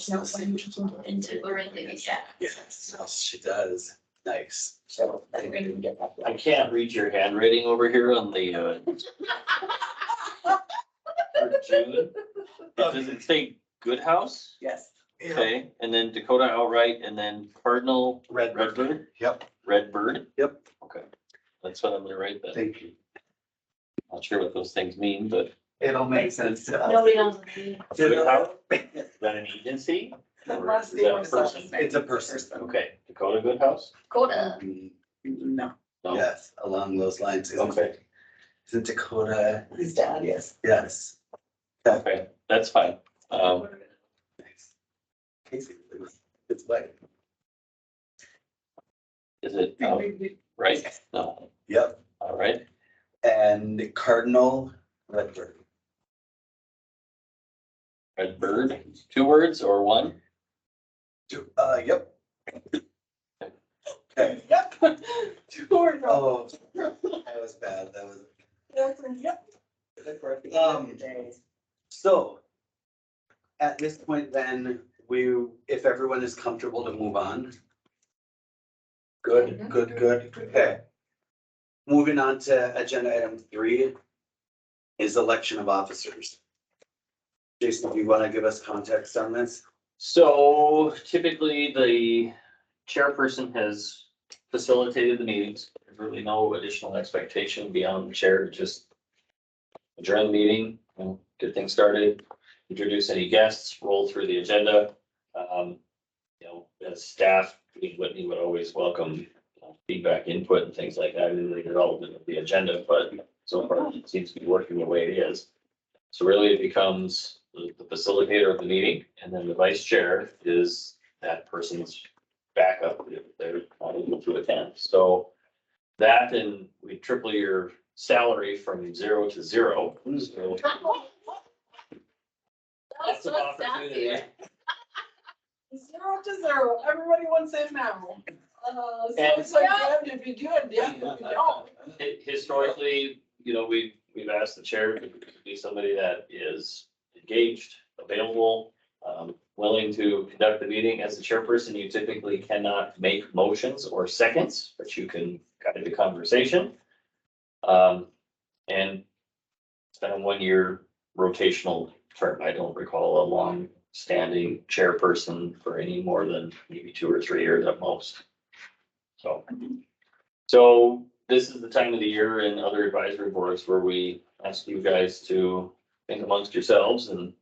Speaker 6: no, when we can get into.
Speaker 8: We're in the chat.
Speaker 2: Yes, she does, nice.
Speaker 6: So, that we can get that.
Speaker 1: I can't read your handwriting over here on the, for June. Does it say Good House?
Speaker 7: yes.
Speaker 1: Okay, and then Dakota Outright, and then Cardinal Redbird?
Speaker 2: Yep,
Speaker 1: Redbird?
Speaker 2: Yep.
Speaker 1: Okay, that's what I'm gonna write then.
Speaker 2: thank you.
Speaker 1: Not sure what those things mean, but
Speaker 2: It'll make sense to us.
Speaker 6: Nobody knows.
Speaker 1: Good House, is that an agency?
Speaker 3: That
Speaker 1: Or
Speaker 3: last
Speaker 1: is
Speaker 3: name
Speaker 1: that a
Speaker 3: was
Speaker 1: person?
Speaker 2: It's a person.
Speaker 1: Okay, Dakota Good House?
Speaker 8: Coda.
Speaker 7: No,
Speaker 1: No.
Speaker 2: Yes, along those lines.
Speaker 1: Okay,
Speaker 2: Isn't Dakota,
Speaker 7: his dad, yes.
Speaker 2: yes.
Speaker 1: okay, that's fine.
Speaker 2: Nice. Casey, it's like,
Speaker 1: Is it, right? No,
Speaker 2: yep,
Speaker 1: all right.
Speaker 2: and Cardinal Redbird.
Speaker 1: Redbird, 2 words or 1?
Speaker 2: Yep. Okay,
Speaker 3: Yep. Two or no.
Speaker 2: oh, that was bad, that was.
Speaker 3: Yep.
Speaker 2: So. At this point then, if everyone is comfortable to move on. Good, good, okay. Moving on to agenda item 3 is election of officers. Jason, do you want to give us context on this?
Speaker 1: So typically, the chairperson has facilitated the meetings. There's really no additional expectation beyond the chair to just adjourn the meeting, get things started, introduce any guests, roll through the agenda. As staff, Whitney would always welcome feedback, input and things like that in the development of the agenda, but so far it seems to be working the way it is. So really it becomes the facilitator of the meeting, and then the vice chair is that person's backup if they're not able to attend. So that, and we triple your salary from 0 to 0. So
Speaker 8: That's
Speaker 1: lots of
Speaker 8: what's that
Speaker 1: opportunity.
Speaker 8: here.
Speaker 3: 0 to 0. Everybody wants in now. So
Speaker 1: And-
Speaker 3: it's like, damned if you do it, damned if you don't.
Speaker 1: Historically, we've asked the chair to be somebody that is engaged, available, willing to conduct the meeting as the chairperson, you typically cannot make motions or seconds, but you can guide the conversation. And it's been a 1-year rotational term. I don't recall a long-standing chairperson for any more than maybe 2 or 3 years at most. So this is the time of the year in other advisory boards where we ask you guys to think amongst yourselves and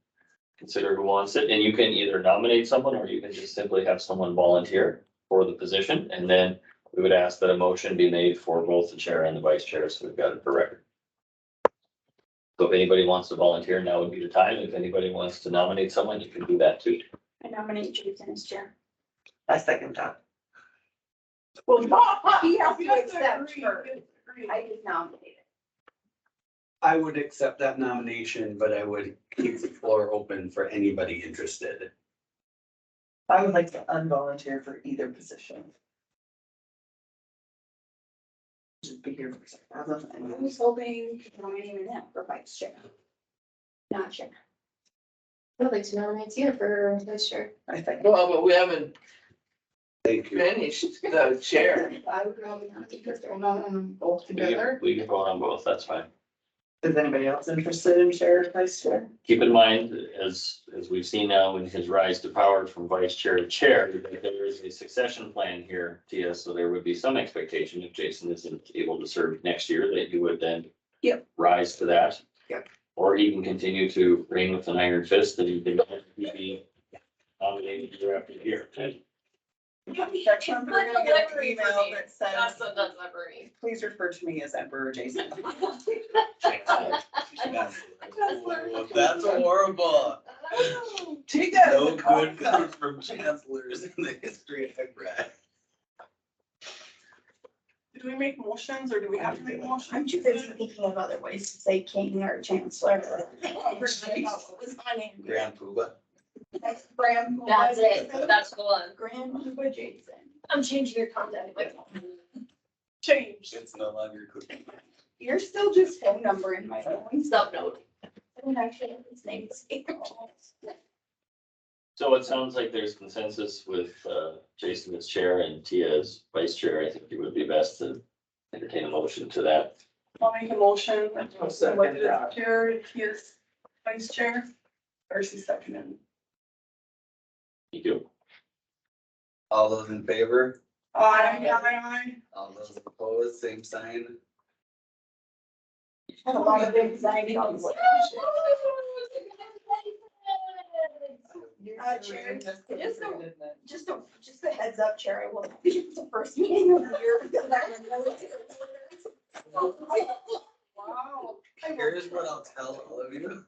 Speaker 1: consider who wants it. And you can either nominate someone or you can just simply have someone volunteer for the position. And then we would ask that a motion be made for both the chair and the vice chair. So we've got it for record. So if anybody wants to volunteer, now would be the time. If anybody wants to nominate someone, you can do that too.
Speaker 6: I nominate Jason as chair.
Speaker 7: I second that.
Speaker 6: Well, he has
Speaker 3: We
Speaker 6: to
Speaker 3: have to
Speaker 6: accept
Speaker 3: agree,
Speaker 6: her.
Speaker 3: we have to agree.
Speaker 6: I just nominated.
Speaker 2: I would accept that nomination, but I would keep the floor open for anybody interested.
Speaker 7: I would like to unvolunteer for either position. Just be here for a second.
Speaker 6: I was hoping nominating him for vice chair. Not chair.
Speaker 8: I'd like to nominate you for vice chair.
Speaker 7: I think.
Speaker 4: Well, but we haven't
Speaker 2: Thank you.
Speaker 4: finished the chair.
Speaker 6: I would probably nominate her.
Speaker 3: We're not on both
Speaker 1: We
Speaker 3: together.
Speaker 1: can, we can vote on both, that's fine.
Speaker 7: Is anybody else interested in chair or vice chair?
Speaker 1: Keep in mind, as we've seen now in his rise to power from vice chair to chair, that there is a succession plan here, Tia, so there would be some expectation if Jason isn't able to serve next year, that you would then
Speaker 6: Yep.
Speaker 1: rise to that.
Speaker 7: Yep.
Speaker 1: Or he can continue to reign with an iron fist and he can be nominated year after year.
Speaker 7: That's
Speaker 8: It's
Speaker 7: what
Speaker 8: like
Speaker 7: we're
Speaker 8: a
Speaker 7: gonna get an
Speaker 8: library for
Speaker 7: email
Speaker 8: me.
Speaker 7: that
Speaker 8: That's
Speaker 7: says,
Speaker 8: what does that for me.
Speaker 7: please refer to me as Emperor Jason.
Speaker 2: That's horrible.
Speaker 7: Tika is
Speaker 2: No
Speaker 7: a
Speaker 2: good
Speaker 7: concept.
Speaker 2: comes from chancellors in the history of Brad.
Speaker 3: Do we make motions or do we have to make motions?
Speaker 6: I'm too busy thinking of other ways to say king or chancellor. What's my name?
Speaker 2: Grand Poobah.
Speaker 6: That's Graham.
Speaker 8: That's it, that's the one.
Speaker 6: Graham Hoover Jason.
Speaker 8: I'm changing your contact.
Speaker 3: Change.
Speaker 2: It's no longer cooking.
Speaker 6: You're still just phone number in my phone.
Speaker 8: Sub note.
Speaker 6: I don't actually have his name.
Speaker 1: So it sounds like there's consensus with Jason as chair and Tia as vice chair. I think it would be best to entertain a motion to that.
Speaker 3: I'll make a motion.
Speaker 4: I'll second
Speaker 3: Elected as
Speaker 4: that.
Speaker 3: chair, he is vice chair. Darcy seconded.
Speaker 1: You do.
Speaker 2: All those in favor?
Speaker 3: Aye.
Speaker 2: All those opposed, same sign.
Speaker 6: Had a lot of anxiety on what. Chair, just a heads up, Chair, I will be at the first meeting of the year because I'm really.
Speaker 3: Wow.
Speaker 2: Here's what I'll tell all of you.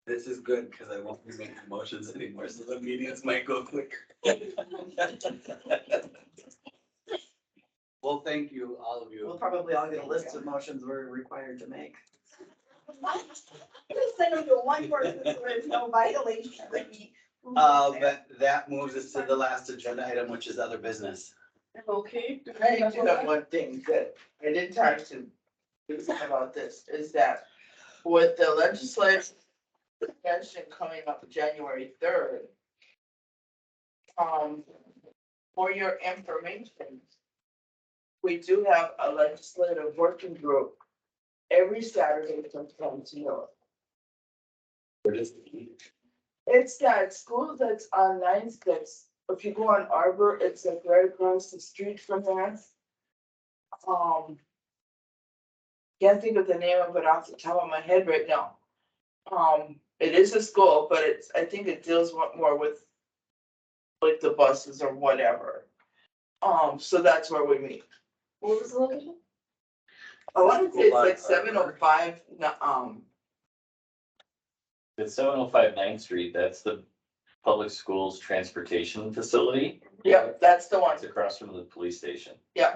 Speaker 2: This is good because I won't be making motions anymore, so the meetings might go quicker. Well, thank you, all of
Speaker 7: We'll
Speaker 2: you.
Speaker 7: probably all get a list of motions we're required to make.
Speaker 6: Just send them to one person so there's no violation of any.
Speaker 2: But that moves us to the last agenda item, which is other business.
Speaker 3: Okay.
Speaker 4: I do have one thing that I did talk to Jason about this, is that with the legislative session coming up January 3rd, for your information, we do have a legislative working group every Saturday from 10 to noon.
Speaker 2: We're just-
Speaker 4: It's that school that's on 9-6, if you go on Arbor, it's like right across the street from that. Can't think of the name of it off the top of my head right now. It is a school, but I think it deals more with like the buses or whatever. So that's where we meet.
Speaker 8: What was the location?
Speaker 4: I want to say it's like 705,
Speaker 1: It's 705 9th Street. That's the public schools transportation facility.
Speaker 4: yeah, that's the one.
Speaker 1: It's across from the police station.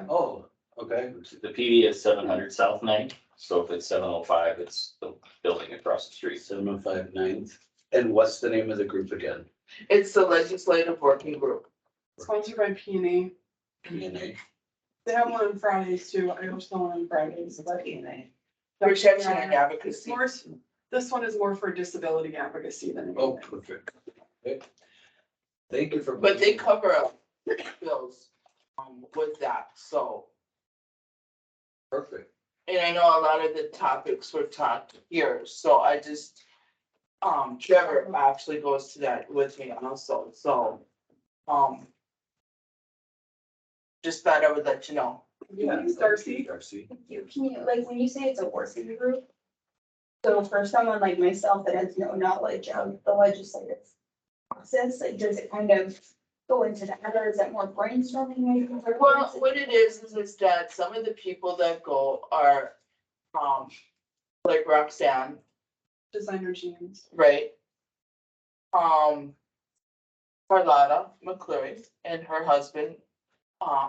Speaker 2: Oh, okay.
Speaker 1: The PD is 700 South 9th. So if it's 705, it's the building across the street.
Speaker 2: 705 9th. And what's the name of the group again?
Speaker 4: It's the legislative working group.
Speaker 3: Sponsored by PNA.
Speaker 2: PNA.
Speaker 3: They have one on Fridays too. I host one on Fridays, but.
Speaker 4: Protection and
Speaker 3: Yeah.
Speaker 4: advocacy.
Speaker 3: It's more, this one is more for disability advocacy than.
Speaker 2: Oh,
Speaker 3: anything.
Speaker 2: perfect. Okay. Thank you for.
Speaker 4: But they cover up bills, with that, so.
Speaker 2: Perfect.
Speaker 4: And I know a lot of the topics were taught here, so I just, Trevor actually goes to that with me also, so, just thought I would let you know.
Speaker 3: Thanks, Darcy.
Speaker 2: Darcy.
Speaker 6: Can you, like, when you say it's a working group? So for someone like myself that has no knowledge of the legislative process, like, does it kind of go into that, or is it more brainstorming? maybe, or
Speaker 4: Well,
Speaker 6: is it-
Speaker 4: what it is that some of the people that go are, like Roxanne,
Speaker 3: Designer jeans.
Speaker 4: right? Carlotta McCleary and her husband,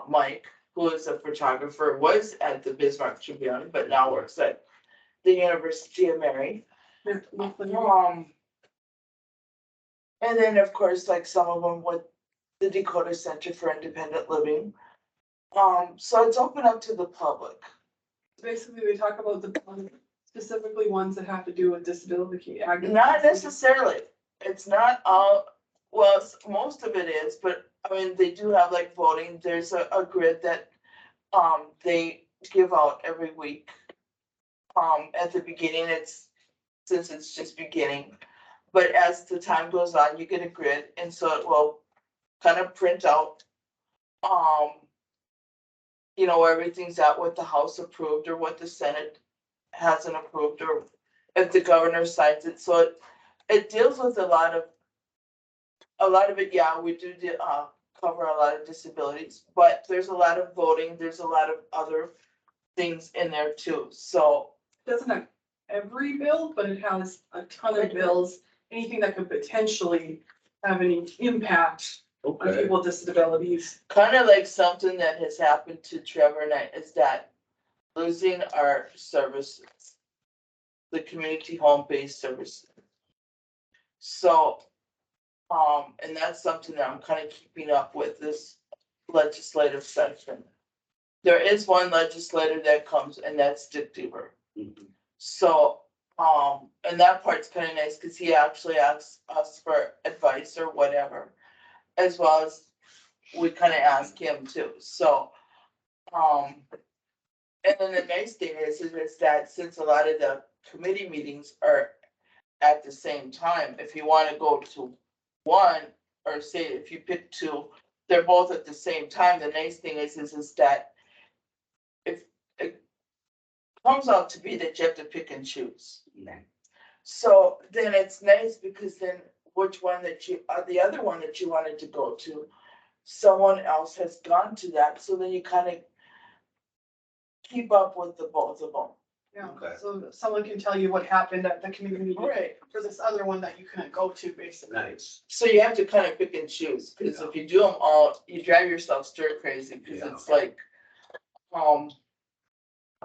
Speaker 4: Mike, who is a photographer, was at the Bismarck Tribune, but now works at the University of Mary. And then, of course, like some of them with the Dakota Center for Independent Living. So it's open up to the public.
Speaker 3: Basically, they talk about specifically ones that have to do with disability.
Speaker 4: Not necessarily, it's not all, well, most of it is, but I mean, they do have like voting, there's a grid that, they give out every week. At the beginning, since it's just beginning, but as the time goes on, you get a grid, and so it will kind of print out, where everything's at, what the House approved or what the Senate hasn't approved, or if the governor signs it, so it deals with a lot of it, yeah, we do cover a lot of disabilities, but there's a lot of voting, there's a lot of other things in there too, so.
Speaker 3: Doesn't have every bill, but it has a ton of bills, anything that could potentially have any impact on
Speaker 2: Okay.
Speaker 3: people with disabilities.
Speaker 4: Kind of like something that has happened to Trevor and I is that losing our services, the community home-based services. So, and that's something that I'm kind of keeping up with this legislative session. There is one legislator that comes, and that's Dick Deaver.
Speaker 2: Mhm.
Speaker 4: So, and that part's kind of nice because he actually asks us for advice or whatever, as well as we kind of ask him too. So, and then the nice thing is that since a lot of the committee meetings are at the same time, if you want to go to one, or say if you pick two, they're both at the same time. The nice thing is that if it comes out to be that you have to pick and choose. So then it's nice because then which one the other one that you wanted to go to, someone else has gone to that, so then you kind of keep up with the both of them.
Speaker 3: Yeah,
Speaker 2: Okay.
Speaker 3: so someone can tell you what happened at the community meeting
Speaker 4: Right.
Speaker 3: for this other one that you couldn't go to, basically.
Speaker 2: Nice.
Speaker 4: So you have to kind of pick and choose, because if you do them all, you drive yourself stir crazy, because
Speaker 2: Yeah.
Speaker 4: it's like,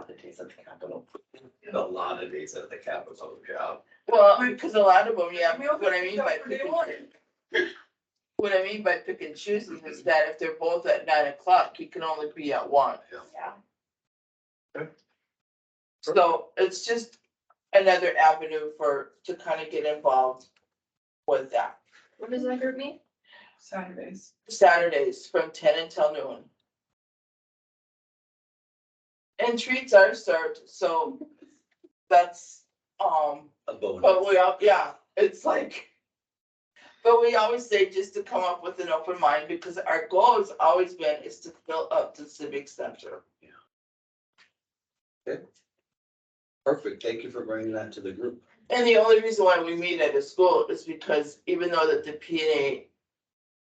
Speaker 7: The days at the Capitol.
Speaker 2: A lot of days at the Capitol job.
Speaker 4: well, because a lot of them, yeah,
Speaker 3: We also
Speaker 4: what I mean by
Speaker 3: for day
Speaker 4: pick and
Speaker 3: one.
Speaker 4: what I mean by pick and choosing is that if they're both at 9 o'clock, you can only be at 1.
Speaker 6: Yeah.
Speaker 4: So it's just another avenue to kind of get involved with that.
Speaker 8: What does that group mean?
Speaker 3: Saturdays.
Speaker 4: Saturdays from 10 until noon. And treats are served, so that's,
Speaker 2: A bonus.
Speaker 4: but it's like, but we always say just to come up with an open mind, because our goal has always been is to fill up the civic center.
Speaker 2: Perfect. Thank you for bringing that to the group.
Speaker 4: And the only reason why we meet at a school is because even though that the PNA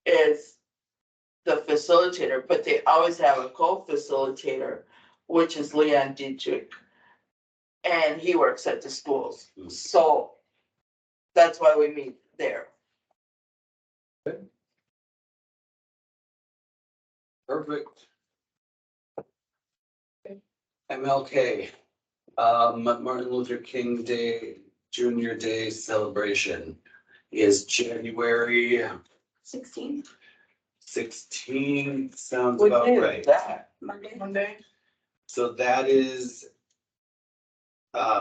Speaker 4: is the facilitator, but they always have a co-facilitator, which is Leon Dietrich. And he works at the schools, so that's why we meet there.
Speaker 2: Perfect. MLK, Martin Luther King Day, Junior Day celebration is January
Speaker 6: 16,
Speaker 2: 16th. Sounds
Speaker 4: What
Speaker 2: about
Speaker 4: day is
Speaker 2: right.
Speaker 4: that?
Speaker 6: Monday.
Speaker 3: Monday.
Speaker 2: So that is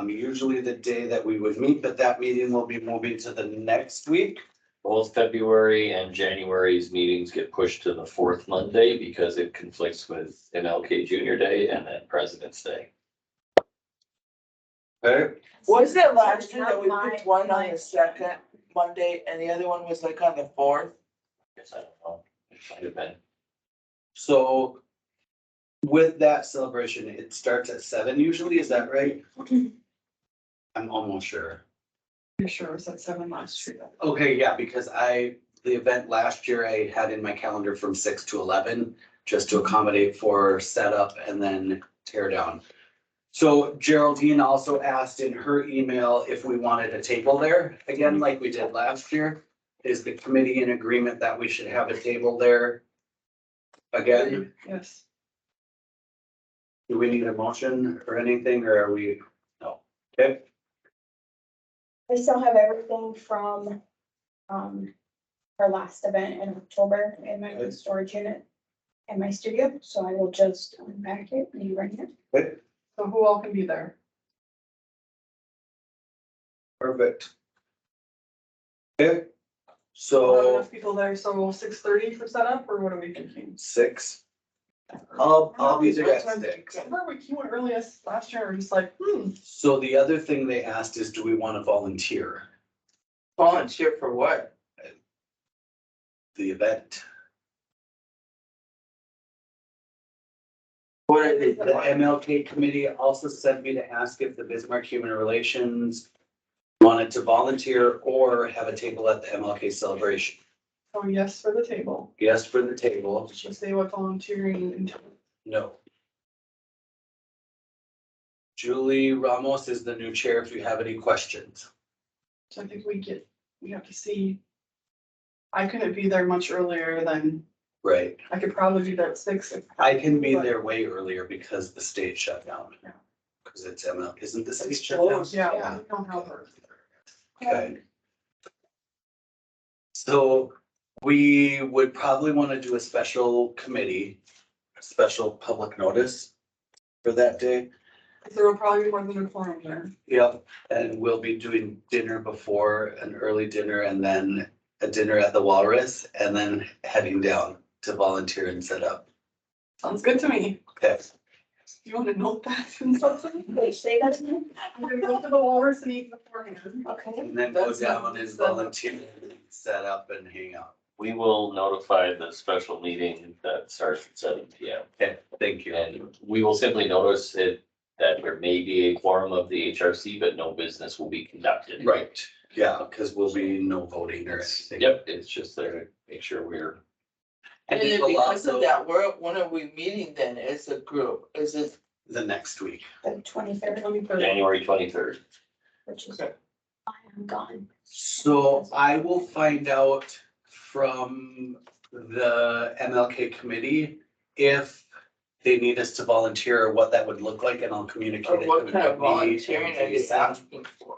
Speaker 2: usually the day that we would meet, but that meeting will be moving to the next week.
Speaker 1: Both February and January's meetings get pushed to the fourth Monday because it conflicts with MLK Junior Day and then President's Day.
Speaker 2: Okay,
Speaker 4: Was it last year that we
Speaker 6: My-
Speaker 4: picked one on
Speaker 6: my-
Speaker 4: the second Monday and the other one was like on the fourth?
Speaker 1: Guess I don't know. It might have been.
Speaker 2: so with that celebration, it starts at 7 usually, is that right? I'm almost sure.
Speaker 3: You're sure it was at 7 last year?
Speaker 2: Okay, yeah, because the event last year I had in my calendar from 6 to 11, just to accommodate for setup and then tear down. So Geraldine also asked in her email if we wanted a table there, again, like we did last year. Is the committee in agreement that we should have a table there? Again,
Speaker 3: Yes.
Speaker 2: do we need a motion or anything, or are we, no, okay?
Speaker 6: I still have everything from, our last event in October in my
Speaker 2: Okay.
Speaker 6: storage unit in my studio, so I will just unpack it and bring it.
Speaker 2: Okay,
Speaker 3: So who all can be there?
Speaker 2: perfect. Okay,
Speaker 3: Not
Speaker 2: so
Speaker 3: enough people there, so 6:30 for setup, or what are we thinking?
Speaker 2: 6. I'll be there at 6.
Speaker 3: Remember, you went earliest last year, and just like,
Speaker 2: So the other thing they asked is, do we want to volunteer
Speaker 4: Volunteer for what?
Speaker 2: the event?
Speaker 4: What are they
Speaker 2: The
Speaker 4: doing?
Speaker 2: MLK committee also sent me to ask if the Bismarck Human Relations wanted to volunteer or have a table at the MLK celebration.
Speaker 3: oh, yes for the table.
Speaker 2: Yes for the table,
Speaker 3: Did you say what volunteering entails?
Speaker 2: no. Julie Ramos is the new chair if you have any questions.
Speaker 3: So I think we have to see. I couldn't be there much earlier than,
Speaker 2: Right,
Speaker 3: I could probably be there at 6.
Speaker 2: I can be there way earlier because the state shut down.
Speaker 3: Yeah.
Speaker 2: Because it's ML, isn't the state
Speaker 3: It's
Speaker 2: shut down?
Speaker 3: closed, yeah, we don't have her.
Speaker 2: Okay. So we would probably want to do a special committee, a special public notice for that day.
Speaker 3: There will probably be more than a quorum there.
Speaker 2: Yep, and we'll be doing dinner before, an early dinner and then a dinner at the Walrus and then heading down to volunteer and set up.
Speaker 3: Sounds good to me.
Speaker 2: Okay,
Speaker 3: You want to note that and something?
Speaker 6: Wait, say that again?
Speaker 3: I'm gonna go to the Walrus and eat beforehand.
Speaker 6: Okay.
Speaker 2: and then go
Speaker 4: That's
Speaker 2: down and volunteer, set up and hang out.
Speaker 1: We will notify the special meeting that starts at 7 PM.
Speaker 2: Okay, thank you.
Speaker 1: And we will simply notice it, that there may be a quorum of the HRC, but no business will be conducted.
Speaker 2: Right, yeah, because we'll be no voting or anything.
Speaker 1: Yep, it's just there to make sure we're,
Speaker 2: And
Speaker 4: And
Speaker 2: it
Speaker 4: then
Speaker 2: will
Speaker 4: because of
Speaker 2: also,
Speaker 4: that, when are we meeting then as a group? Is it,
Speaker 2: the next week.
Speaker 6: The 23rd,
Speaker 3: 23rd.
Speaker 1: January 23rd.
Speaker 6: which is,
Speaker 4: Okay.
Speaker 6: I am gone.
Speaker 2: So I will find out from the MLK committee if they need us to volunteer or what that would look like, and I'll communicate
Speaker 4: or
Speaker 2: it.
Speaker 4: what
Speaker 2: to
Speaker 4: kind of
Speaker 2: Whitney and
Speaker 4: volunteering are you
Speaker 2: Jason.
Speaker 4: asking for?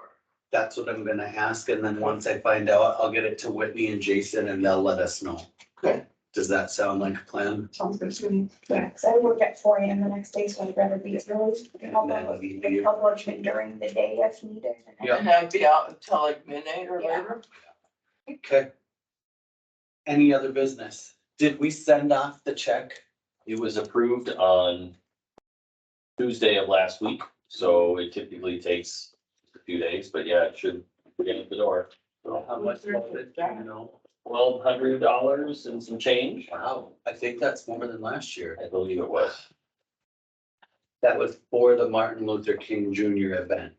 Speaker 2: That's what I'm gonna ask, and then once I find out, I'll get it to Whitney and Jason and they'll let us know.
Speaker 4: Okay.
Speaker 2: Does that sound like a plan?
Speaker 3: Sounds good to me.
Speaker 6: Yeah, because I work at 4 AM the next day, so I'd rather be early. Help
Speaker 2: then
Speaker 6: out
Speaker 2: we-
Speaker 6: with help out during the day if needed.
Speaker 2: Yeah.
Speaker 4: And I'd be out until like midnight or
Speaker 6: Yeah.
Speaker 4: later?
Speaker 2: Okay. Any other business? Did we send off the check?
Speaker 1: It was approved on Tuesday of last week, so it typically takes a few days, but yeah, it should get out the door.
Speaker 2: How much was it? Do you know?
Speaker 1: $1,200 and some change,
Speaker 2: Wow, I think that's more than last year.
Speaker 1: I believe it was.
Speaker 2: That was for the Martin Luther King Jr. event.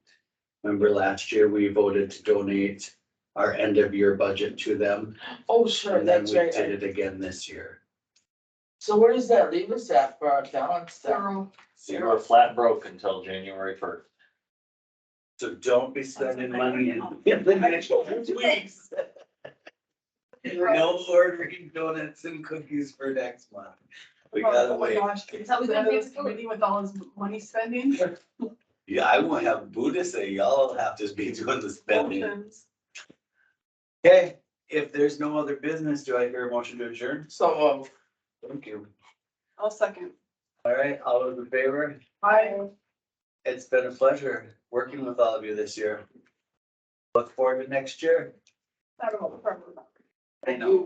Speaker 2: Remember last year, we voted to donate our end of year budget to them,
Speaker 4: Oh, sure,
Speaker 2: and then
Speaker 4: that's
Speaker 2: we
Speaker 4: right.
Speaker 2: did it again this year.
Speaker 4: So where does that leave us at for our balance then?
Speaker 3: Zero.
Speaker 1: So you were flat broke until January 1st.
Speaker 2: So don't be spending money in the next 2 weeks. No ordering donuts and cookies for next month. We gotta
Speaker 3: Oh my
Speaker 2: wait.
Speaker 3: gosh, it's how we gonna this committee with all his money spending.
Speaker 2: Yeah, I won't have Buddha say, y'all have to be doing the spending.
Speaker 3: Motions.
Speaker 2: Okay, if there's no other business, do I hear a motion to adjourn?
Speaker 4: So,
Speaker 2: Thank you.
Speaker 3: I'll second.
Speaker 2: All right, all those in favor?
Speaker 3: Bye.
Speaker 2: It's been a pleasure working with all of you this year. Look forward to next year.
Speaker 3: I don't know.
Speaker 7: I know.